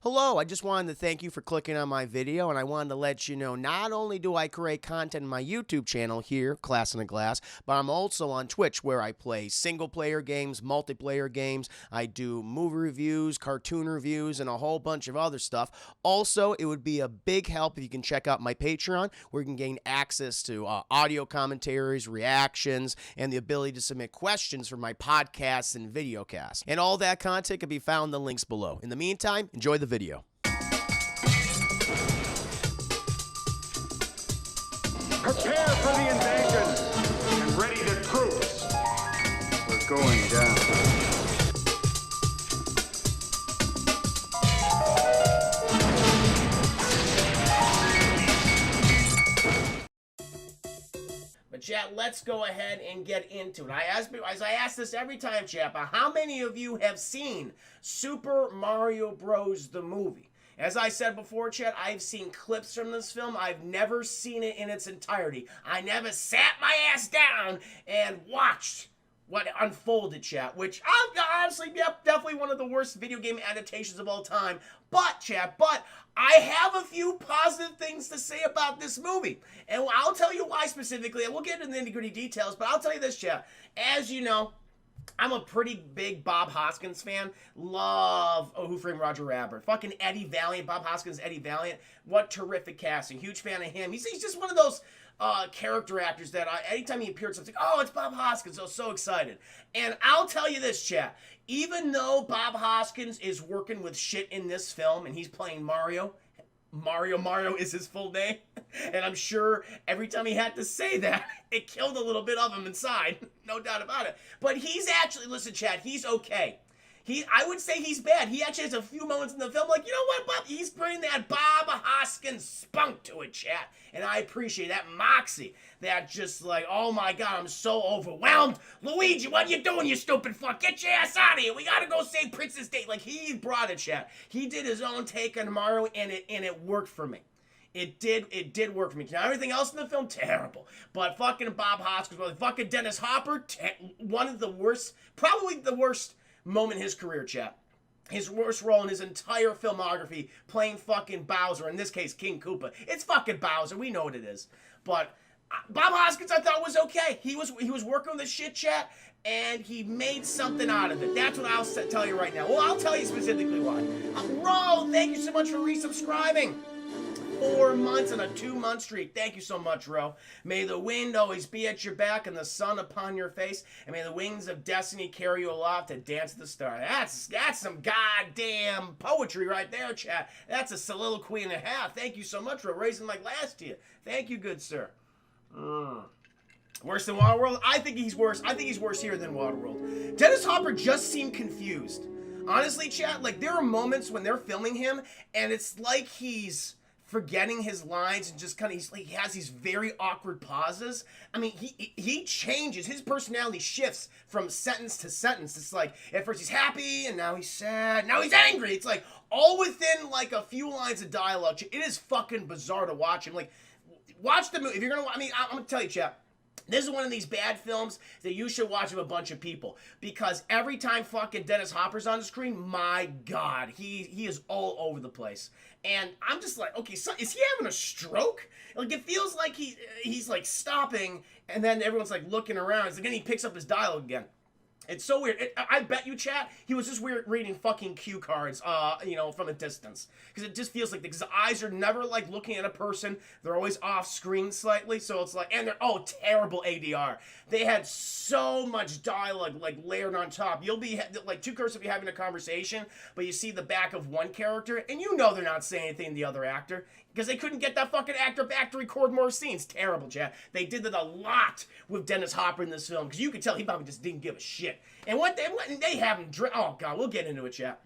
Hello, I just wanted to thank you for clicking on my video, and I wanted to let you know not only do I create content in my YouTube channel here, Class in a Glass, but I'm also on Twitch where I play single-player games, multiplayer games, I do movie reviews, cartoon reviews, and a whole bunch of other stuff. Also, it would be a big help if you can check out my Patreon, where you can gain access to audio commentaries, reactions, and the ability to submit questions for my podcasts and videocasts. And all that content can be found in the links below. In the meantime, enjoy the video. Prepare for the invasion and ready the troops. We're going down. But chat, let's go ahead and get into it. As I ask this every time, chat, but how many of you have seen Super Mario Bros. The movie? As I said before, chat, I've seen clips from this film. I've never seen it in its entirety. I never sat my ass down and watched what unfolded, chat, which honestly, yep, definitely one of the worst video game adaptations of all time. But, chat, I have a few positive things to say about this movie. And I'll tell you why specifically, and we'll get into the nitty-gritty details, but I'll tell you this, chat. As you know, I'm a pretty big Bob Hoskins fan. Love Who Framed Roger Rabbit. Fucking Eddie Valiant. Bob Hoskins, Eddie Valiant. What terrific casting. Huge fan of him. He's just one of those character actors that anytime he appears, I'm like, oh, it's Bob Hoskins. I was so excited. And I'll tell you this, chat. Even though Bob Hoskins is working with shit in this film and he's playing Mario is his full name. And I'm sure every time he had to say that, it killed a little bit of him inside. No doubt about it. But he's actually, listen, chat, he's okay. I would say he's bad. He actually has a few moments in the film like, you know what, Bob? He's bringing that Bob Hoskins spunk to it, chat. And I appreciate that moxie. That just like, oh my God, I'm so overwhelmed. Luigi, what you doing, you stupid fuck? Get your ass out of here. We gotta go save Princess Daisy. Like, he brought it, chat. He did his own take on Mario, and it worked for me. It did work for me. Now, everything else in the film, terrible. But fucking Bob Hoskins, fucking Dennis Hopper, one of the worst, probably the worst moment in his career, chat. His worst role in his entire filmography, playing fucking Bowser, in this case, King Koopa. It's fucking Bowser, we know what it is. But Bob Hoskins, I thought, was okay. He was working with the shit, chat, and he made something out of it. That's what I'll tell you right now. Well, I'll tell you specifically why. Ro, thank you so much for resubscribing. 4 months and a 2-month streak. Thank you so much, Ro. May the wind always be at your back and the sun upon your face, and may the wings of destiny carry you aloft to dance to the stars. That's some goddamn poetry right there, chat. That's a soliloquy and a half. Thank you so much, Ro. Raising my glass to you. Thank you, good sir. Worse than Waterworld? I think he's worse. I think he's worse here than Waterworld. Dennis Hopper just seemed confused. Honestly, chat, like, there are moments when they're filming him, and it's like he's forgetting his lines and just kind of, he has these very awkward pauses. I mean, he changes, his personality shifts from sentence to sentence. It's like, at first he's happy, and now he's sad, now he's angry. It's like, all within like a few lines of dialogue. It is fucking bizarre to watch him. Like, watch the movie. If you're gonna, I'm gonna tell you, chat. This is one of these bad films that you should watch with a bunch of people, because every time fucking Dennis Hopper's on the screen, my God, he is all over the place. And I'm just like, okay, so is he having a stroke? Like, it feels like he's like stopping, and then everyone's like looking around. It's like, then he picks up his dialogue again. It's so weird. I bet you, chat, he was just reading fucking cue cards, you know, from a distance. Because it just feels like, because the eyes are never, like, looking at a person. They're always off screen slightly. So it's like, and they're, terrible ADR. They had so much dialogue, like, layered on top. You'll be, like, two characters will be having a conversation, but you see the back of one character, and you know they're not saying anything to the other actor. Because they couldn't get that fucking actor back to record more scenes. Terrible, chat. They did that a lot with Dennis Hopper in this film. Because you could tell he probably just didn't give a shit. And what they have him oh, God, we'll get into it, chat.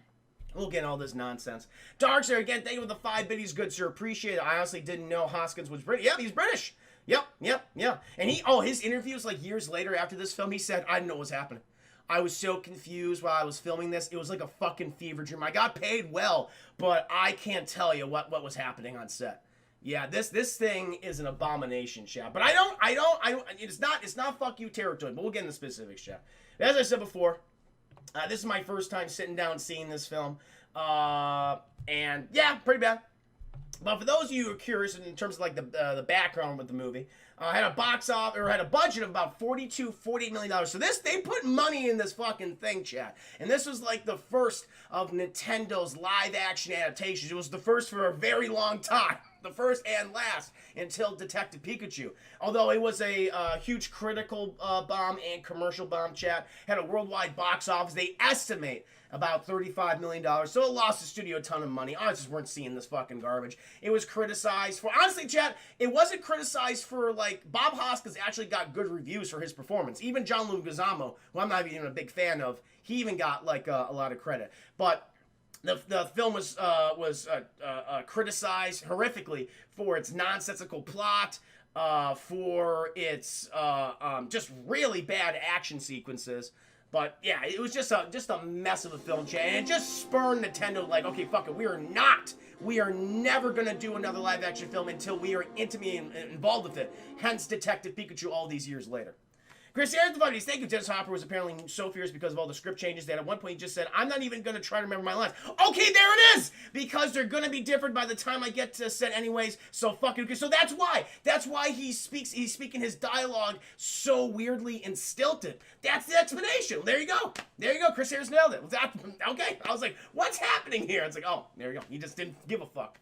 We'll get all this nonsense. Darkseid, again, thank you for the 5 biddies. Good, sir. Appreciate it. I honestly didn't know Hoskins was British. Yep, he's British. Yep. And his interviews, like, years later after this film, he said, I didn't know what was happening. I was so confused while I was filming this. It was like a fucking fever dream. I got paid well, but I can't tell you what was happening on set. Yeah, this thing is an abomination, chat. But I don't, it's not fuck you territory, but we'll get into specifics, chat. As I said before, this is my first time sitting down and seeing this film. And yeah, pretty bad. But for those of you who are curious in terms of like the background with the movie, had a had a budget of about $48 million. So they put money in this fucking thing, chat. And this was like the first of Nintendo's live action adaptations. It was the first for a very long time. The first and last until Detective Pikachu. Although it was a huge critical bomb and commercial bomb, chat. Had a worldwide box office. They estimate about $35 million. So it lost the studio a ton of money. I just weren't seeing this fucking garbage. It was criticized for, honestly, chat, it wasn't criticized for, like, Bob Hoskins actually got good reviews for his performance. Even John Leguizamo, who I'm not even a big fan of, he even got, like, a lot of credit. But the film was criticized horrifically for its nonsensical plot, for its just really bad action sequences. But yeah, it was just a mess of a film, chat, and it just spurred Nintendo like, okay, fuck it, we are never gonna do another live action film until we are intimately involved with it. Hence Detective Pikachu all these years later. Chris Aaron, thank you. Dennis Hopper was apparently so furious because of all the script changes that at one point he just said, I'm not even going to try to remember my lines. Okay, there it is! Because they're going to be different by the time I get to set anyways, so fucking okay. So that's why. That's why he's speaking his dialogue so weirdly and stilted. That's the explanation. There you go. There you go. Chris Harris nailed it. Okay. I was like, what's happening here? It's like, oh, there you go. He just didn't give a fuck.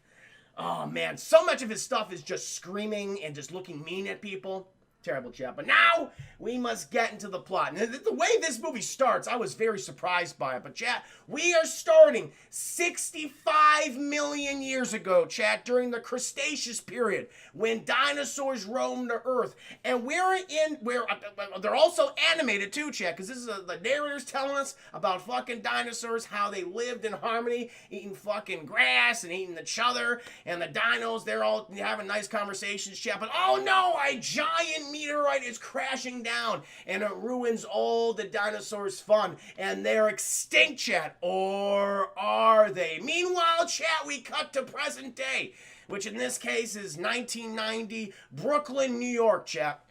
Oh, man. So much of his stuff is just screaming and just looking mean at people. Terrible, chat. But now we must get into the plot. And the way this movie starts, I was very surprised by it. But chat, we are starting 65 million years ago, chat, during the Cretaceous period when dinosaurs roamed the Earth. And they're also animated too, chat, because this is the narrator's telling us about fucking dinosaurs, how they lived in harmony, eating fucking grass and eating each other. And the dinos, they're all having nice conversations, chat. But oh no, a giant meteorite is crashing down and it ruins all the dinosaurs' fun, and they're extinct, chat. Or are they? Meanwhile, chat, we cut to present day, which in this case is 1990 Brooklyn, New York, chat.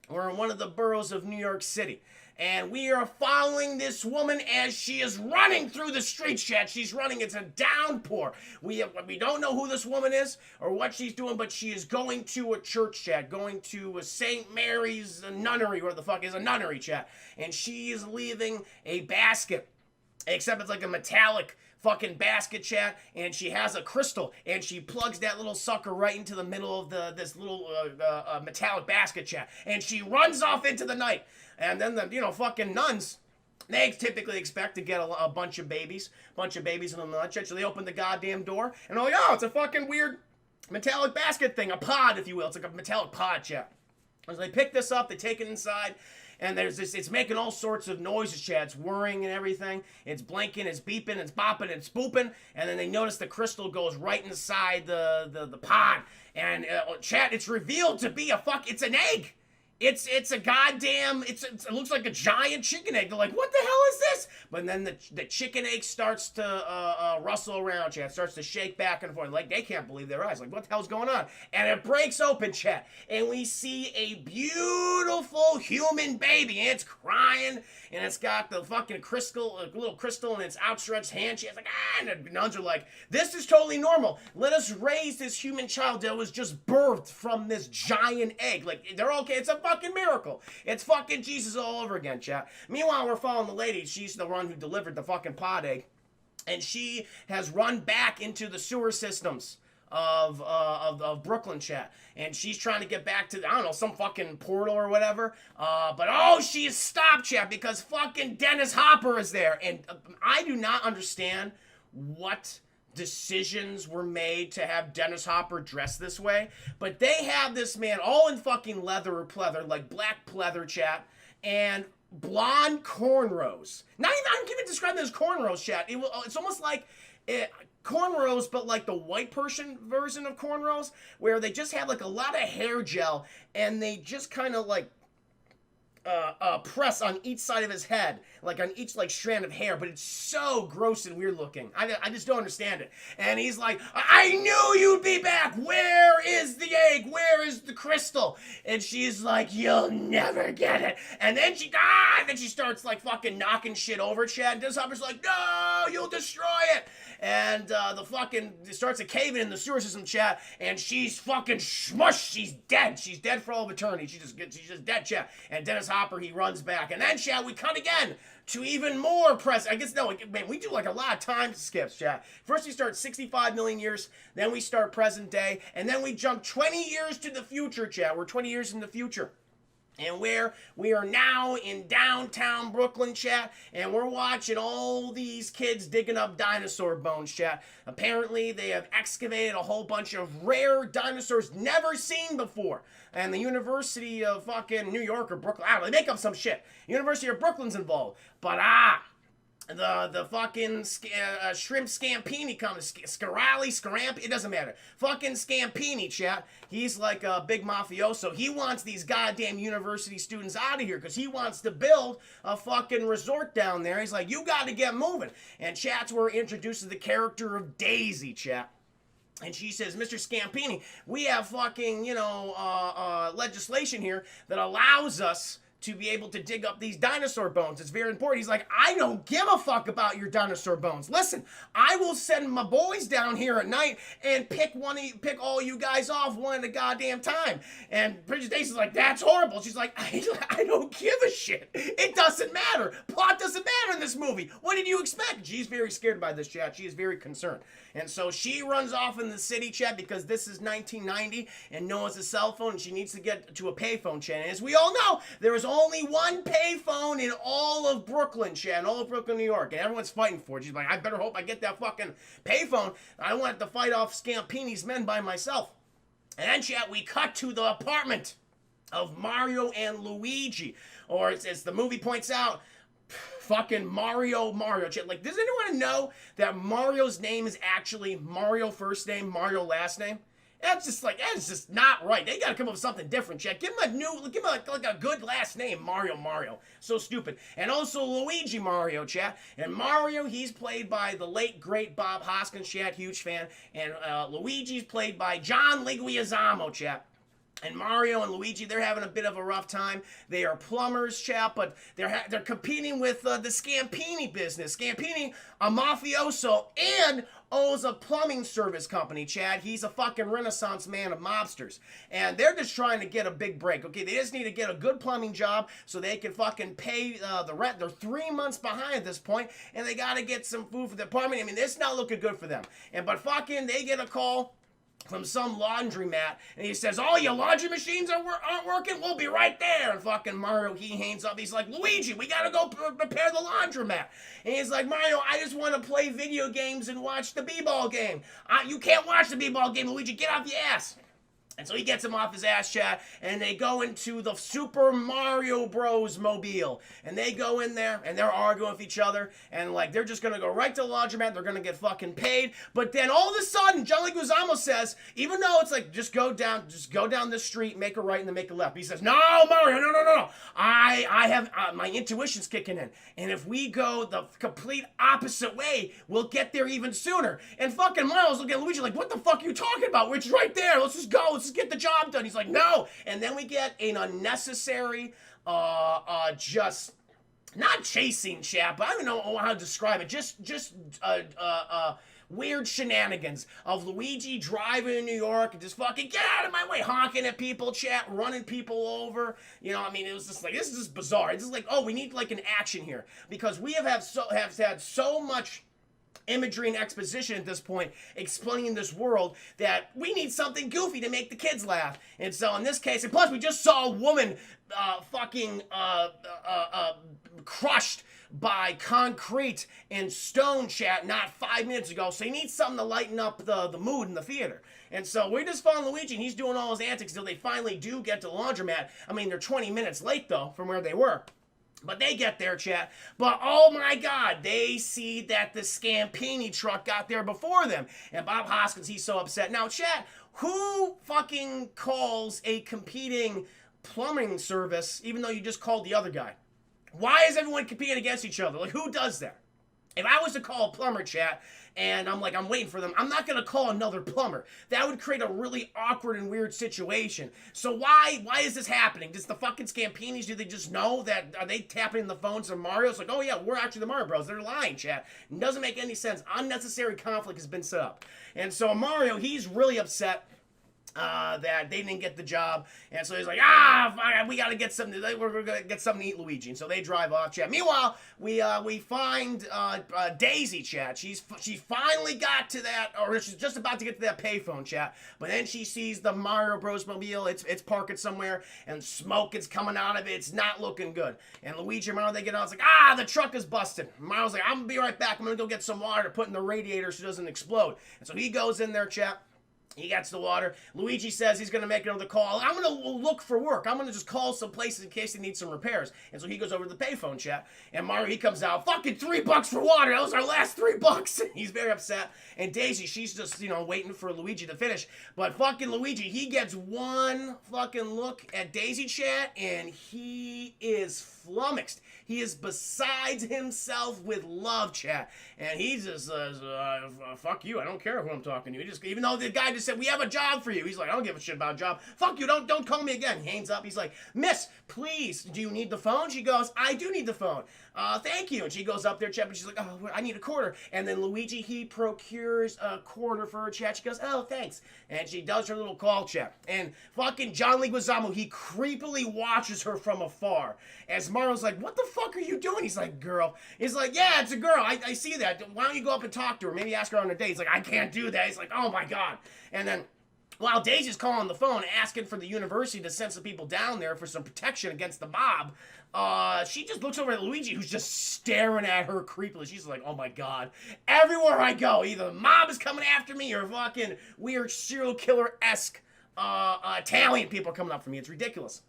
We're in one of the boroughs of New York City. And we are following this woman as she is running through the streets, chat. She's running. It's a downpour. We don't know who this woman is or what she's doing, but she is going to a church, chat. Going to a St. Mary's nunnery. Where the fuck is a nunnery, chat? And she is leaving a basket. Except it's like a metallic fucking basket, chat, and she has a crystal, and she plugs that little sucker right into the middle of this little metallic basket, chat, and she runs off into the night. And then the fucking nuns, they typically expect to get a bunch of babies in the night, chat. So they open the goddamn door, and they're like, oh, it's a fucking weird metallic basket thing, a pod, if you will. It's like a metallic pod, chat. So they pick this up, they take it inside. And there's this, it's making all sorts of noises, chat. It's whirring and everything. It's blinking, it's beeping, it's bopping, it's booping. And then they notice the crystal goes right inside the pod. And chat, it's revealed to be it's an egg. It's a goddamn, it looks like a giant chicken egg. They're like, what the hell is this? But then the chicken egg starts to rustle around, chat. Starts to shake back and forth. Like, they can't believe their eyes. Like, what the hell's going on? And it breaks open, chat. And we see a beautiful human baby. And it's crying. And it's got the fucking little crystal in its outstretched hand. She's like, ah. And the nuns are like, this is totally normal. Let us raise this human child that was just birthed from this giant egg. Like, they're okay. It's a fucking miracle. It's fucking Jesus all over again, chat. Meanwhile, we're following the lady. She's the one who delivered the fucking pod egg. And she has run back into the sewer systems of Brooklyn, chat. And she's trying to get back to, I don't know, some fucking portal or whatever. But she is stopped, chat, because fucking Dennis Hopper is there. And I do not understand what decisions were made to have Dennis Hopper dressed this way, but they have this man all in fucking leather or pleather, like black pleather, chat, and blonde cornrows. Not even, I don't even describe them as cornrows, chat. It's almost like cornrows, but like the white person version of cornrows, where they just have like a lot of hair gel, and they just kind of like, press on each side of his head, like on each like strand of hair, but it's so gross and weird looking. I just don't understand it. And he's like, I knew you'd be back. Where is the egg? Where is the crystal? And she's like, you'll never get it. And then she starts like fucking knocking shit over, Chad. And Dennis Hopper's like, no, you'll destroy it. And it starts a caving in the sewer system, Chad, and she's fucking smushed. She's dead. She's dead for all of eternity. She's just dead, Chad. And Dennis Hopper, he runs back. And then, Chad, we cut again to even more press. I guess, no, man, we do like a lot of time skips, Chad. First we start 65 million years, then we start present day, and then we jump 20 years to the future, Chad. We're 20 years in the future. And where we are now in downtown Brooklyn, chat, and we're watching all these kids digging up dinosaur bones, chat. Apparently, they have excavated a whole bunch of rare dinosaurs never seen before. And the University of fucking New York or Brooklyn, I don't know, they make up some shit. University of Brooklyn's involved. But, the fucking shrimp Scampini comes, Scampi, it doesn't matter. Fucking Scampini, chat. He's like a big mafioso. He wants these goddamn university students out of here because he wants to build a fucking resort down there. He's like, you got to get moving. And chat's where he introduces the character of Daisy, chat. And she says, Mr. Scampini, we have fucking, legislation here that allows us to be able to dig up these dinosaur bones. It's very important. He's like, I don't give a fuck about your dinosaur bones. Listen, I will send my boys down here at night and pick all you guys off one at a goddamn time. And Bridget Daisy's like, that's horrible. She's like, I don't give a shit. It doesn't matter. Plot doesn't matter in this movie. What did you expect? She's very scared by this, chat. She is very concerned. And so she runs off in the city, chat, because this is 1990 and no one's a cell phone and she needs to get to a payphone, chat. And as we all know, there is only one payphone in all of Brooklyn, chat, in all of Brooklyn, New York. And everyone's fighting for it. She's like, I better hope I get that fucking payphone. I don't want to fight off Scampini's men by myself. And then, chat, we cut to the apartment of Mario and Luigi. Or as the movie points out, fucking Mario. Chat. Like, does anyone know that Mario's name is actually Mario first name, Mario last name? That's just not right. They gotta come up with something different, chat. Give him a good last name, Mario. So stupid. And also Luigi Mario, chat. And Mario, he's played by the late, great Bob Hoskins, chat. Huge fan. And Luigi's played by John Leguizamo, chat. And Mario and Luigi, they're having a bit of a rough time. They are plumbers, chap, but they're competing with the Scampini business. Scampini, a mafioso, and owns a plumbing service company, Chad. He's a fucking renaissance man of mobsters. And they're just trying to get a big break, okay? They just need to get a good plumbing job so they can fucking pay the rent. They're 3 months behind at this point, and they got to get some food for the apartment. I mean, it's not looking good for them. But fucking, they get a call from some laundromat, and he says, all your laundry machines aren't working? We'll be right there. And fucking Mario, he hangs up. He's like, Luigi, we gotta go prepare the laundromat. And he's like, Mario, I just want to play video games and watch the b-ball game. You can't watch the b-ball game, Luigi. Get off your ass. And so he gets him off his ass, chat, and they go into the Super Mario Bros. Mobile. And they go in there, and they're arguing with each other, and, like, they're just gonna go right to the laundromat, they're gonna get fucking paid. But then all of a sudden, John Leguizamo says, even though it's like, just go down the street, make a right, and then make a left. He says, no, Mario, no. I have, my intuition's kicking in. And if we go the complete opposite way, we'll get there even sooner. And fucking Mario's looking at Luigi like, what the fuck are you talking about? It's right there. Let's just go. Let's just get the job done. He's like, no. And then we get an unnecessary, just not chasing, chap, but I don't know how to describe it. Just weird shenanigans of Luigi driving in New York and just fucking get out of my way, honking at people, chat, running people over. You know, I mean, it was just like, this is just bizarre. It's just like, oh, we need like an action here because we have had so much imagery and exposition at this point explaining this world that we need something goofy to make the kids laugh. And so in this case, and plus we just saw a woman crushed by concrete and stone, chat, not 5 minutes ago. So he needs something to lighten up the mood in the theater. And so we're just following Luigi, and he's doing all his antics until they finally do get to the laundromat. I mean, they're 20 minutes late, though, from where they were. But they get there, chat. But oh my God, they see that the Scampini truck got there before them. And Bob Hoskins, he's so upset. Now, chat, who fucking calls a competing plumbing service even though you just called the other guy? Why is everyone competing against each other? Like, who does that? If I was to call a plumber, chat, and I'm waiting for them, I'm not going to call another plumber. That would create a really awkward and weird situation. So why is this happening? Does the fucking Scampinis, do they just know that, are they tapping the phones of Mario? It's like, oh yeah, we're actually the Mario Bros. They're lying, chat. It doesn't make any sense. Unnecessary conflict has been set up. And so Mario, he's really upset that they didn't get the job, and so he's like, we gotta get something. We're gonna get something to eat, Luigi. And so they drive off, chat. Meanwhile, we find Daisy, chat. She finally got to that, or she's just about to get to that payphone, chat. But then she sees the Mario Bros. Mobile. It's parked somewhere, and smoke is coming out of it. It's not looking good. And Luigi and Mario, they get out. It's like, the truck is busted. Mario's like, I'm gonna be right back. I'm gonna go get some water to put in the radiator so it doesn't explode. And so he goes in there, chat. He gets the water. Luigi says he's going to make another call. I'm going to look for work. I'm going to just call some places in case they need some repairs. And so he goes over to the payphone, chat. And Mario, he comes out, fucking $3 for water. That was our last $3. He's very upset. And Daisy, she's just, waiting for Luigi to finish. But fucking Luigi, he gets one fucking look at Daisy, chat, and he is flummoxed. He is besides himself with love, chat. And he just says, fuck you, I don't care who I'm talking to. Even though the guy just said, we have a job for you. He's like, I don't give a shit about a job. Fuck you, don't call me again. He hangs up. He's like, miss, please, do you need the phone? She goes, I do need the phone. Thank you. And she goes up there, chat, and she's like, I need a quarter. And then Luigi, he procures a quarter for her, chat. She goes, oh, thanks. And she does her little call, chat. And fucking John Leguizamo, he creepily watches her from afar. As Mario's like, what the fuck are you doing? He's like, girl. He's like, yeah, it's a girl. I see that. Why don't you go up and talk to her? Maybe ask her on a date. He's like, I can't do that. He's like, oh my God. And then while Daisy's calling the phone, asking for the university to send some people down there for some protection against the mob, she just looks over at Luigi, who's just staring at her creepily. She's like, oh my God. Everywhere I go, either the mob is coming after me or fucking weird serial killer-esque Italian people are coming up for me. It's ridiculous.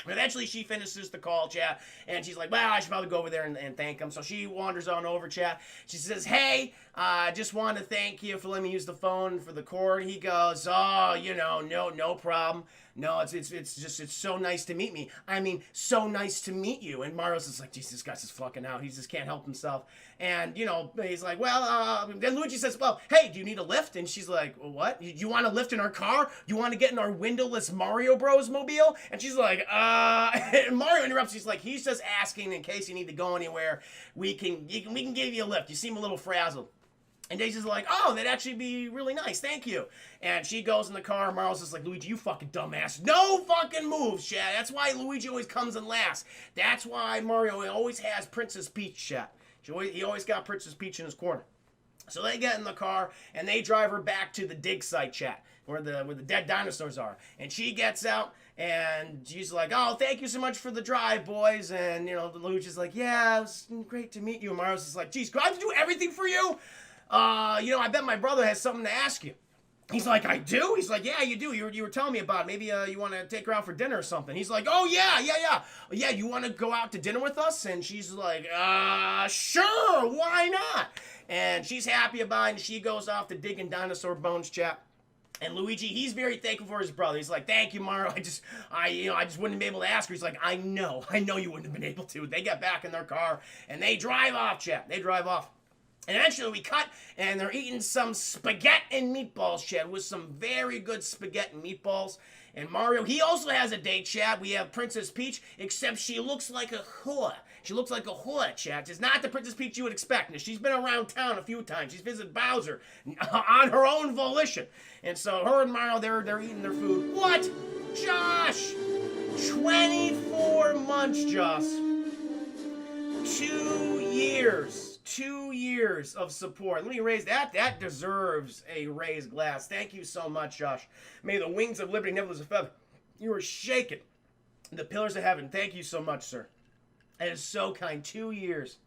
Eventually, she finishes the call, chat, and she's like, well, I should probably go over there and thank him. So she wanders on over, chat. She says, hey, I just want to thank you for letting me use the phone for the cord. He goes, oh, no problem. No, it's so nice to meet me. I mean, so nice to meet you. And Mario's just like, Jesus, this guy's just fucking out. He just can't help himself. And, he's like, well, then Luigi says, well, hey, do you need a lift? And she's like, well, what? You want a lift in our car? You want to get in our windowless Mario Bros. Mobile? And she's like, and Mario interrupts. He's like, he's just asking in case you need to go anywhere. We can give you a lift. You seem a little frazzled. And Daisy's like, oh, that'd actually be really nice, thank you. And she goes in the car, and Mario's just like, Luigi, you fucking dumbass. No fucking moves, chat. That's why Luigi always comes in last. That's why Mario always has Princess Peach, chat. He always got Princess Peach in his corner. So they get in the car, and they drive her back to the dig site, chat, where the dead dinosaurs are. And she gets out, and she's like, oh, thank you so much for the drive, boys. And, Luigi's like, yeah, it was great to meet you. And Mario's just like, geez, do I have to do everything for you? I bet my brother has something to ask you. He's like, I do? He's like, yeah, you do. You were telling me about it. Maybe you want to take her out for dinner or something. He's like, oh, yeah. Yeah, you want to go out to dinner with us? And she's like, sure, why not? And she's happy about it, and she goes off to digging dinosaur bones, chat. And Luigi, he's very thankful for his brother. He's like, thank you, Mario. I just wouldn't be able to ask her. He's like, I know you wouldn't have been able to. They get back in their car, and they drive off, chat. They drive off. And eventually we cut, and they're eating some spaghetti and meatballs, chat, with some very good spaghetti and meatballs. And Mario, he also has a date, chat. We have Princess Peach, except she looks like a whore. She looks like a whore, chat. It's not the Princess Peach you would expect. Now, she's been around town a few times. She's visited Bowser on her own volition. And so her and Mario, they're eating their food. What? Josh! 24 months, Josh. 2 years. 2 years of support. Let me raise that. That deserves a raised glass. Thank you so much, Josh. May the wings of liberty never lose a feather. You were shaken. The pillars of heaven. Thank you so much, sir. That is so kind. 2 years.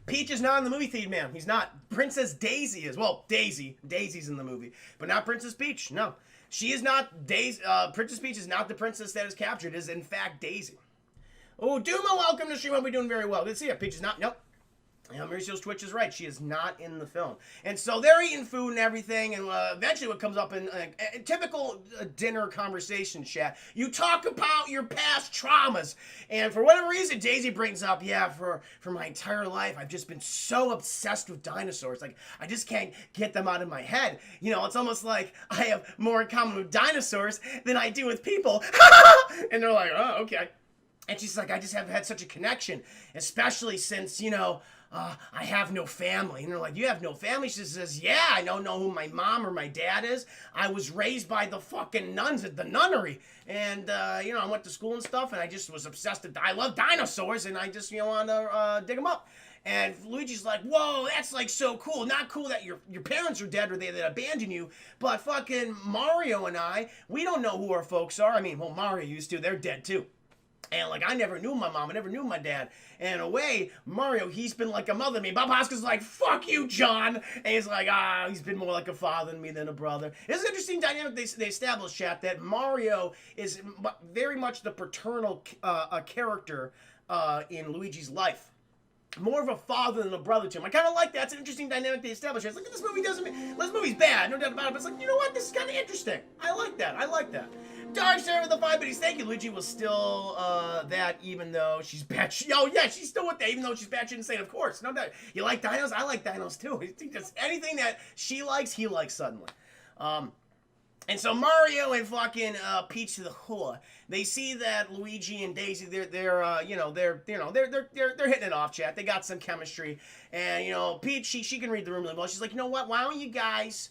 Peach is not in the movie feed, man. He's not. Princess Daisy is. Well, Daisy. Daisy's in the movie. But not Princess Peach. No. She is not Daisy. Princess Peach is not the princess that is captured. It is, in fact, Daisy. Oh, Duma, welcome to stream. I'll be doing very well. Let's see it. Peach is not. Nope. Mauricio's Twitch is right. She is not in the film. And so they're eating food and everything, and eventually what comes up in typical dinner conversation chat, you talk about your past traumas. And for whatever reason, Daisy brings up, yeah, for my entire life, I've just been so obsessed with dinosaurs. Like, I just can't get them out of my head. You know, it's almost like I have more in common with dinosaurs than I do with people. And they're like, oh, okay. And she's like, I just have had such a connection, especially since, you know, I have no family. And they're like, you have no family? She says, yeah, I don't know who my mom or my dad is. I was raised by the fucking nuns at the nunnery. And, you know, I went to school and stuff, and I just was obsessed with, I love dinosaurs, and I just, you know, want to dig them up. And Luigi's like, whoa, that's like so cool. Not cool that your parents are dead or they abandoned you, but fucking Mario and I, we don't know who our folks are. I mean, well, Mario used to. They're dead, too. And, like, I never knew my mom. I never knew my dad. And in a way, Mario, he's been like a mother to me. Bob Hoskins is like, fuck you, John. And he's like, he's been more like a father to me than a brother. It's an interesting dynamic they established, chat, that Mario is very much the paternal character in Luigi's life. More of a father than a brother to him. I kind of like that. It's an interesting dynamic they established. It's like, this movie this movie's bad, no doubt about it. But it's like, you know what? This is kind of interesting. I like that. Dark Sarah with the 5 biddies. Thank you. Luigi was still that, even though she's batshit. Oh, yeah, she's still with that, even though she's batshit insane. Of course. No doubt. You like dinos? I like dinos, too. I think that's anything that she likes, he likes suddenly. And so Mario and fucking Peach the whore, they see that Luigi and Daisy, they're hitting it off, chat. They got some chemistry, and you know, Peach, she can read the room really well. She's like, you know what? Why don't you guys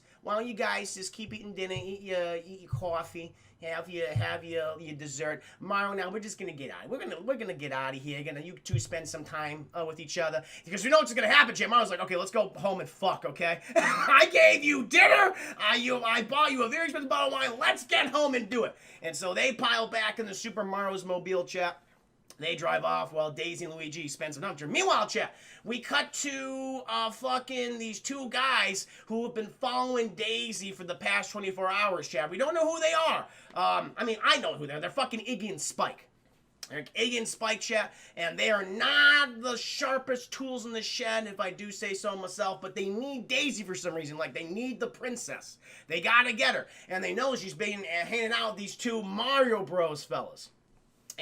just keep eating dinner, eat your coffee, have your dessert. Mario, now we're just gonna get out. We're gonna get out of here. You two spend some time with each other, because we know what's gonna happen. Jim, Mario's like, okay, let's go home and fuck. Okay, I gave you dinner. I bought you a very expensive bottle of wine. Let's get home and do it. And so they pile back in the Super Mario's mobile, chat. They drive off while Daisy and Luigi spend some time. Meanwhile, chat, we cut to fucking these two guys who have been following Daisy for the past 24 hours, chat. We don't know who they are. I mean, I know who they are. They're fucking Iggy and Spike. Iggy and Spike, chat, and they are not the sharpest tools in the shed, if I do say so myself, but they need Daisy for some reason. Like, they need the princess. They gotta get her. And they know she's been hanging out with these two Mario Bros fellas.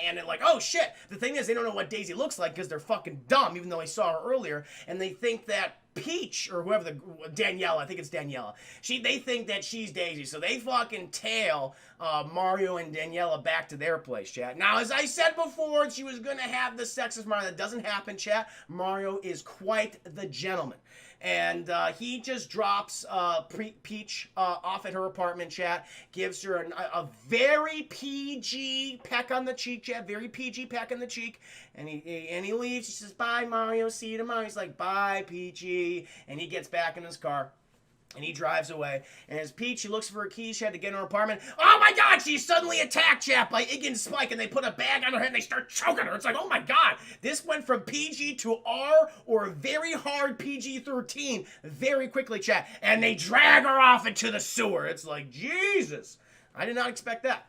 And they're like, oh shit. The thing is, they don't know what Daisy looks like because they're fucking dumb, even though I saw her earlier. And they think that Peach, or whoever Daniela, I think it's Daniela. They think that she's Daisy. So they fucking tail Mario and Daniela back to their place, chat. Now, as I said before, she was going to have the sex with Mario. That doesn't happen, chat. Mario is quite the gentleman. And he just drops Peach off at her apartment, chat. Gives her a very PG peck on the cheek, chat. Very PG peck on the cheek. And he leaves. He says, bye, Mario. See you tomorrow. He's like, bye, Peachy. And he gets back in his car. And he drives away. And as Peach, she looks for her keys. She had to get in her apartment. Oh my god, she's suddenly attacked, chat, by Iggy and Spike. And they put a bag on her head and they start choking her. It's like, oh my god. This went from PG to R or a very hard PG-13 very quickly, chat. And they drag her off into the sewer. It's like, Jesus. I did not expect that.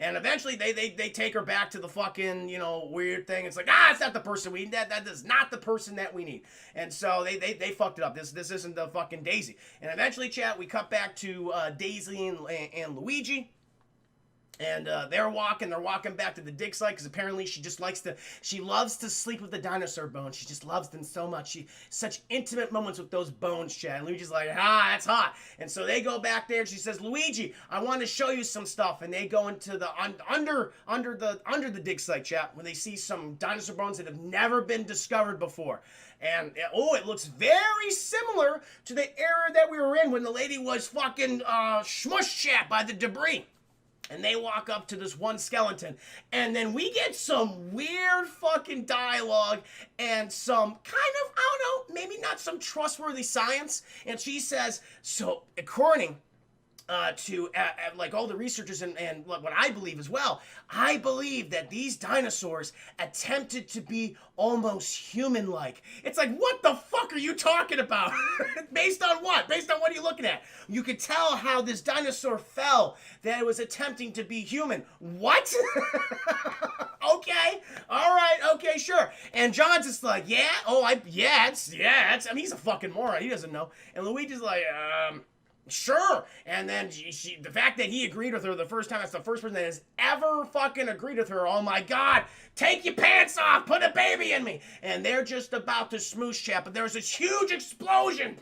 And eventually they take her back to the fucking, you know, weird thing. It's like, it's not the person we need. That is not the person that we need. And so they fucked it up. This isn't the fucking Daisy. And eventually, chat, we cut back to Daisy and Luigi. And they're walking back to the dig site because apparently she loves to sleep with the dinosaur bones. She just loves them so much. Such intimate moments with those bones, chat. And Luigi's like, that's hot. And so they go back there and she says, Luigi, I want to show you some stuff. And they go into the under the dig site, chat, where they see some dinosaur bones that have never been discovered before. And, it looks very similar to the era that we were in when the lady was fucking smushed, chat, by the debris. And they walk up to this one skeleton. And then we get some weird fucking dialogue and some kind of, I don't know, maybe not some trustworthy science. And she says, so, according like all the researchers and what I believe as well, I believe that these dinosaurs attempted to be almost human-like. It's like, what the fuck are you talking about? Based on what? Based on what are you looking at? You could tell how this dinosaur fell, that it was attempting to be human. What? Okay, all right, okay, sure. And John's just like, yeah, it's, I mean, he's a fucking moron. He doesn't know. And Luigi's like, sure. And then the fact that he agreed with her the first time, that's the first person that has ever fucking agreed with her. Oh my God, take your pants off, put a baby in me. And they're just about to smoosh chat, but there's this huge explosion.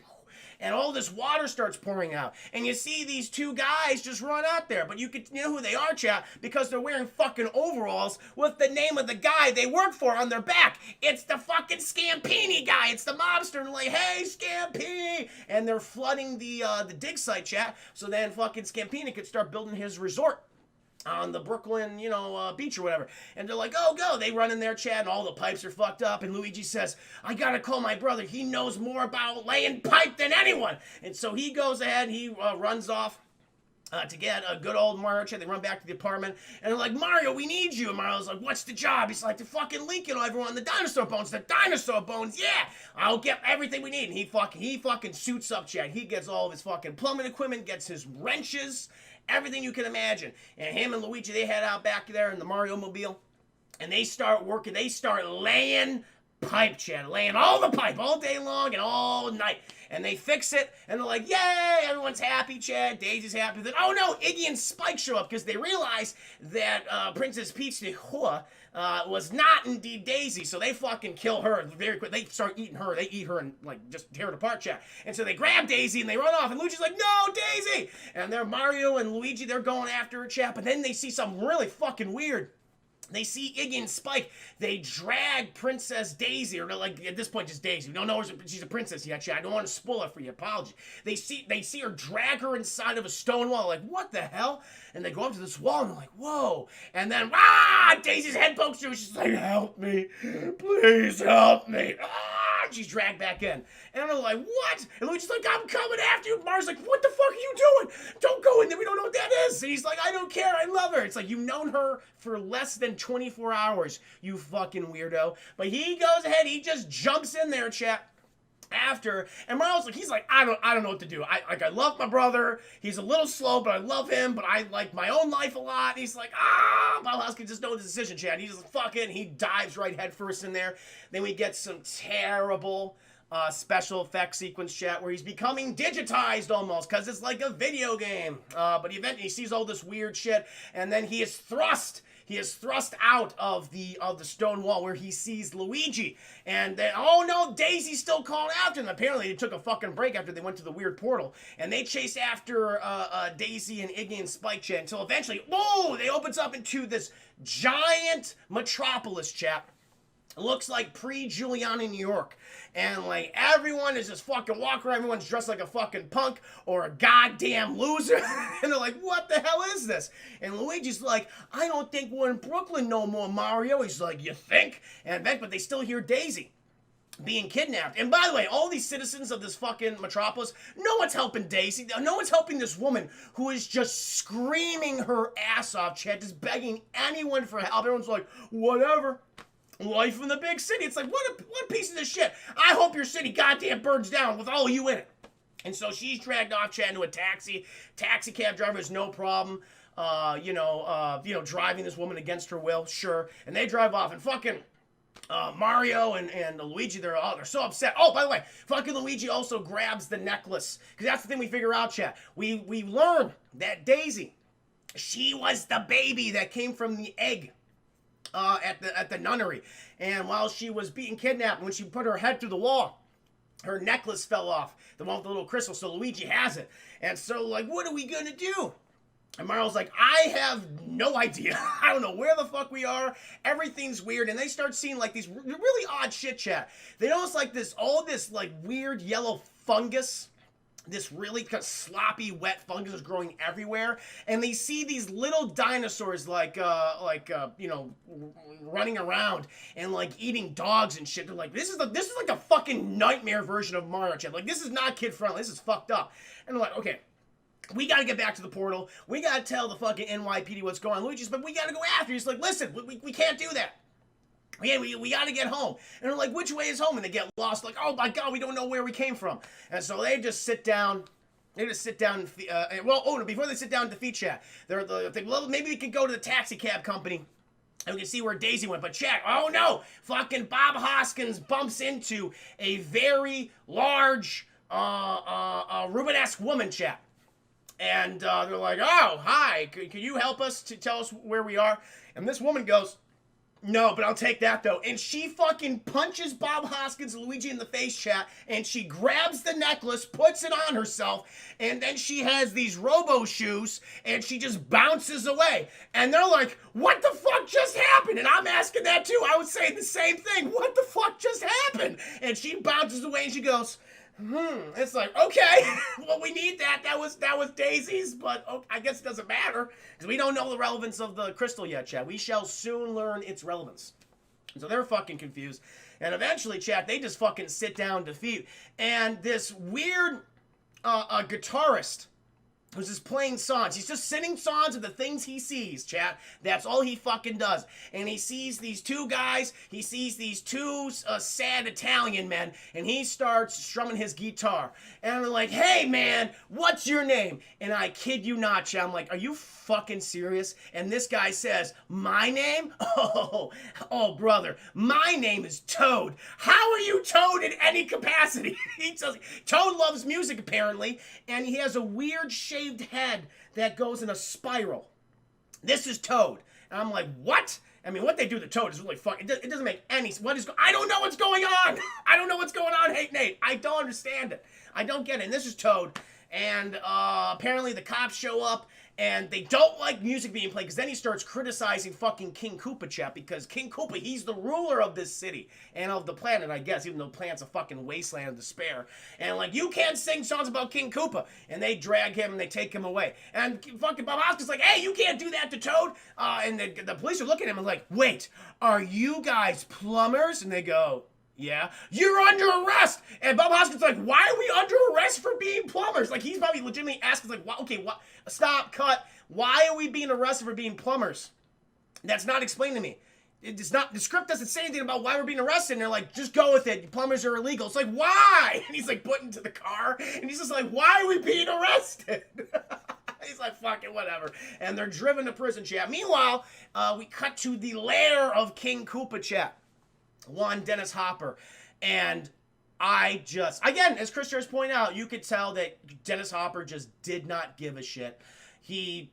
And all this water starts pouring out. And you see these two guys just run out there. But you know who they are, chat, because they're wearing fucking overalls with the name of the guy they work for on their back. It's the fucking Scampini guy. It's the mobster. And like, hey, Scampini. And they're flooding the dig site, chat. So then fucking Scampini could start building his resort on the Brooklyn, beach or whatever. And they're like, oh, go. They run in there, chat, and all the pipes are fucked up. And Luigi says, I gotta call my brother. He knows more about laying pipe than anyone. And so he goes ahead, he runs off to get a good old Mario chat. They run back to the apartment, and they're like, Mario, we need you. And Mario's like, what's the job? He's like, the fucking Lincoln, everyone, the dinosaur bones, yeah, I'll get everything we need. And he fucking suits up, chat. He gets all of his fucking plumbing equipment, gets his wrenches, everything you can imagine. And him and Luigi, they head out back there in the Mario Mobile, and they start working. They start laying pipe, chat, laying all the pipe all day long and all night. And they fix it, and they're like, yay, everyone's happy, Chad. Daisy's happy. Then, oh no, Iggy and Spike show up because they realize that Princess Peach de Hua was not indeed Daisy, so they fucking kill her very quick. They start eating her. They eat her and like just tear it apart, Chad. And so they grab Daisy and they run off, and Luigi's like, no, Daisy! And they're Mario and Luigi, they're going after her, Chad. But then they see something really fucking weird. They see Iggy and Spike. They drag Princess Daisy, or like at this point just Daisy. We don't know she's a princess yet. I don't want to spoil it for you. Apology. They see her drag her inside of a stone wall. Like, what the hell? And they go up to this wall and they're like, whoa. And then Daisy's head pokes through. She's like, help me, please help me. She's dragged back in. And they're like, what? And Luigi's like, I'm coming after you. Mario's like, what the fuck are you doing? Don't go in there. We don't know what that is. And he's like, I don't care. I love her. It's like, you've known her for less than 24 hours, you fucking weirdo. But he goes ahead. He just jumps in there, chat. After, and Mario's like, he's like, I don't know what to do. I love my brother. He's a little slow, but I love him. But I like my own life a lot. And he's like, Bowlowski just knows the decision, Chad. He's just fucking, he dives right headfirst in there. Then we get some terrible special effects sequence, chat, where he's becoming digitized almost, because it's like a video game. But eventually he sees all this weird shit, and then he is thrust out of the stone wall where he sees Luigi. And then, oh no, Daisy's still calling after him. Apparently they took a fucking break after they went to the weird portal. And they chase after Daisy and Iggy and Spike, chat, until eventually, whoa, they opens up into this giant metropolis, chat. It looks like pre-Giuliani New York. And like everyone is just fucking walking around. Everyone's dressed like a fucking punk or a goddamn loser. And they're like, what the hell is this? And Luigi's like, I don't think we're in Brooklyn no more, Mario. He's like, you think? But they still hear Daisy being kidnapped. And by the way, all these citizens of this fucking metropolis, no one's helping Daisy. No one's helping this woman who is just screaming her ass off, Chad, just begging anyone for help. Everyone's like, whatever. Life in the big city. It's like, what a piece of this shit. I hope your city goddamn burns down with all of you in it. And so she's dragged off, Chad, into a taxi. Taxi cab driver is no problem, driving this woman against her will, sure. And they drive off, and fucking Mario and Luigi, they're so upset. Oh, by the way, fucking Luigi also grabs the necklace. Because that's the thing we figure out, Chad. We learn that Daisy, she was the baby that came from the egg. At the nunnery, and while she was being kidnapped, when she put her head through the wall, her necklace fell off, the one with the little crystal, so Luigi has it. And so, like, what are we gonna do? And Mario's like, I have no idea. I don't know where the fuck we are. Everything's weird. And they start seeing like these really odd shit, chat. They notice like all this like weird yellow fungus. This really kind of sloppy, wet fungus is growing everywhere, and they see these little dinosaurs running around and like eating dogs and shit. They're like, this is like a fucking nightmare version of Mario, Chat. Like, this is not kid friendly. This is fucked up. And they're like, okay, We got to get back to the portal. We got to tell the fucking NYPD what's going on. Luigi's, but we got to go after you. He's like, listen, we can't do that. We got to get home. And they're like, which way is home? And they get lost. Like, oh my God, we don't know where we came from. And so they just sit down. Before they sit down and defeat Chat, they're well, maybe we could go to the taxi cab company and we can see where Daisy went. But Chat, oh no, fucking Bob Hoskins bumps into a very large, Rubenesque woman, Chat. And they're like, oh, hi, can you help us to tell us where we are? And this woman goes, no, but I'll take that, though. And she fucking punches Bob Hoskins and Luigi in the face, Chat, and she grabs the necklace, puts it on herself, and then she has these robo shoes, and she just bounces away. And they're like, what the fuck just happened? And I'm asking that, too. I would say the same thing. What the fuck just happened? And she bounces away, and she goes, It's like, okay, well, we need that. That was Daisy's, but I guess it doesn't matter because we don't know the relevance of the crystal yet, Chat. We shall soon learn its relevance. So they're fucking confused. And eventually, Chat, they just fucking sit down, defeat. And this weird guitarist who's just playing songs. He's just singing songs of the things he sees, Chat. That's all he fucking does. And he sees these two guys. He sees these two sad Italian men. And he starts strumming his guitar. And I'm like, hey, man, what's your name? And I kid you not, Chat. I'm like, are you fucking serious? And this guy says, my name? Oh, brother, my name is Toad. How are you Toad in any capacity? He says, Toad loves music, apparently. And he has a weird shaved head that goes in a spiral. This is Toad. And I'm like, what? I mean, what they do to Toad is really fucking... It doesn't make any... I don't know what's going on! I don't know what's going on, Hey Nate. I don't understand it. I don't get it. And this is Toad. And apparently the cops show up. And they don't like music being played because then he starts criticizing fucking King Koopa, Chat, because King Koopa, he's the ruler of this city and of the planet, I guess, even though the planet's a fucking wasteland of despair. And like, you can't sing songs about King Koopa. And they drag him and they take him away. And fucking Bob Hoskins like, hey, you can't do that to Toad. And the police are looking at him and like, wait, are you guys plumbers? And they go, yeah, you're under arrest. And Bob Hoskins like, why are we under arrest for being plumbers? Like, he's probably legitimately asking, like, what? Stop, cut. Why are we being arrested for being plumbers? That's not explained to me. It's not, the script doesn't say anything about why we're being arrested. And they're like, just go with it. Plumbers are illegal. It's like, why? And he's like put into the car. And he's just like, why are we being arrested? He's like, fuck it, whatever. And they're driven to prison, Chat. Meanwhile, we cut to the lair of King Koopa, Chat. One, Dennis Hopper. And again, as Chris just pointed out, you could tell that Dennis Hopper just did not give a shit. He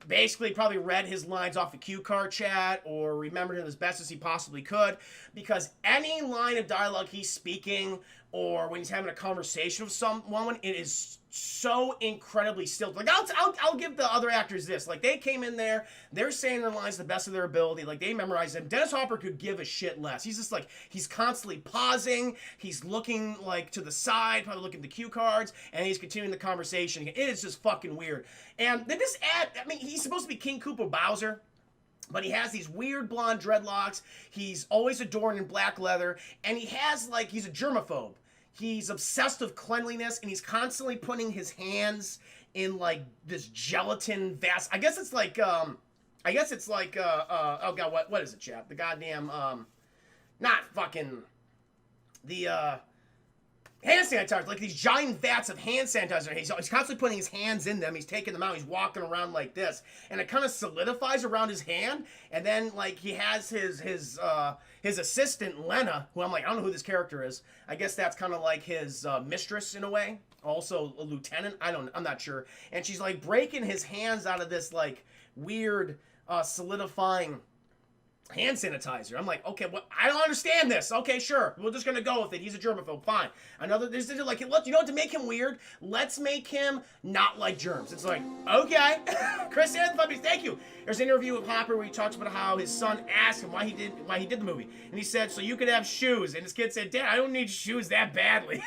basically probably read his lines off a cue card, Chat, or remembered it as best as he possibly could, because any line of dialogue he's speaking or when he's having a conversation with someone, it is so incredibly stilted. Like, I'll give the other actors this. Like, they came in there, they're saying their lines to the best of their ability. Like, they memorized them. Dennis Hopper could give a shit less. He's just like, he's constantly pausing. He's looking, like, to the side, probably looking at the cue cards, and he's continuing the conversation. It is just fucking weird. And they just he's supposed to be King Koopa Bowser, but he has these weird blonde dreadlocks. He's always adorned in black leather. And he has, like, he's a germaphobe. He's obsessed with cleanliness, and he's constantly putting his hands in, like, this gelatin vast. I guess it's like, oh, God, what is it, Chap? The goddamn, not fucking, the, hand sanitizer, like these giant vats of hand sanitizer. He's constantly putting his hands in them. He's taking them out. He's walking around like this, and it kind of solidifies around his hand. And then, like, he has his assistant Lena, who I'm like, I don't know who this character is. I guess that's kind of like his mistress in a way. Also a lieutenant. I'm not sure. And she's like breaking his hands out of this like weird solidifying hand sanitizer. I'm like, okay, well, I don't understand this. Okay, sure. We're just gonna go with it. He's a germaphobe. Fine. This is like, look, you know what, to make him weird, let's make him not like germs. It's like, okay. Chris Anthony, thank you. There's an interview with Hopper where he talks about how his son asked him why he did the movie. And he said, so you could have shoes. And his kid said, Dad, I don't need shoes that badly.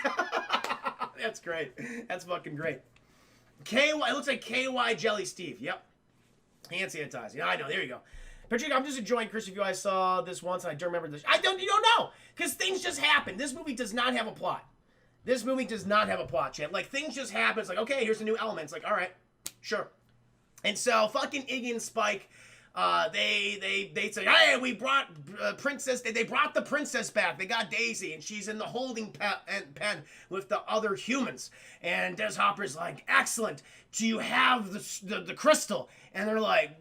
That's great. That's fucking great. It looks like KY Jelly Steve. Yep. Hand sanitizer. Yeah, I know. There you go. Patrick, I'm just enjoying, Chris, if you guys saw this once and I don't remember this. You don't know, because things just happen. This movie does not have a plot. This movie does not have a plot, chat. Like, things just happen. It's like, okay, here's a new element. It's like, all right, sure. And so fucking Iggy and Spike, they say, hey, we brought Princess. They brought the princess back. They got Daisy, and she's in the holding pen with the other humans. And Dennis Hopper's like, excellent. Do you have the crystal? And they're like,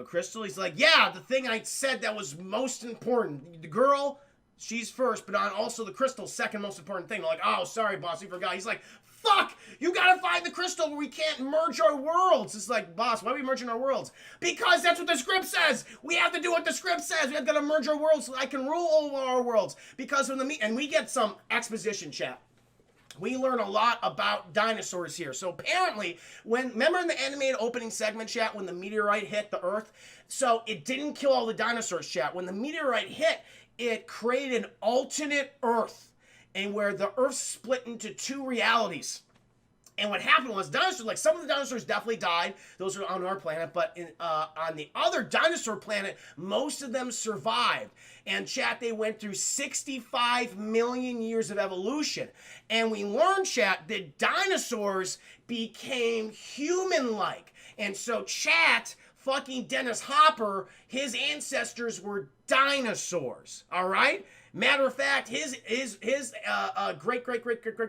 crystal? He's like, yeah, the thing I said that was most important. The girl, she's first, but also the crystal, second most important thing. They're like, oh, sorry, boss, we forgot. He's like, fuck, you gotta find the crystal where we can't merge our worlds. It's like, boss, why are we merging our worlds? Because that's what the script says. We have to do what the script says. We have to merge our worlds so I can rule over our worlds. Because and we get some exposition, chat. We learn a lot about dinosaurs here. So apparently, remember in the animated opening segment, chat, when the meteorite hit the Earth? So it didn't kill all the dinosaurs, chat. When the meteorite hit, it created an alternate Earth, and where the Earth split into two realities. And what happened was dinosaurs, like some of the dinosaurs definitely died. Those are on our planet. But on the other dinosaur planet, most of them survived. And chat, they went through 65 million years of evolution. And we learned, chat, that dinosaurs became human-like. And so chat, fucking Dennis Hopper, his ancestors were dinosaurs. All right? Matter of fact, his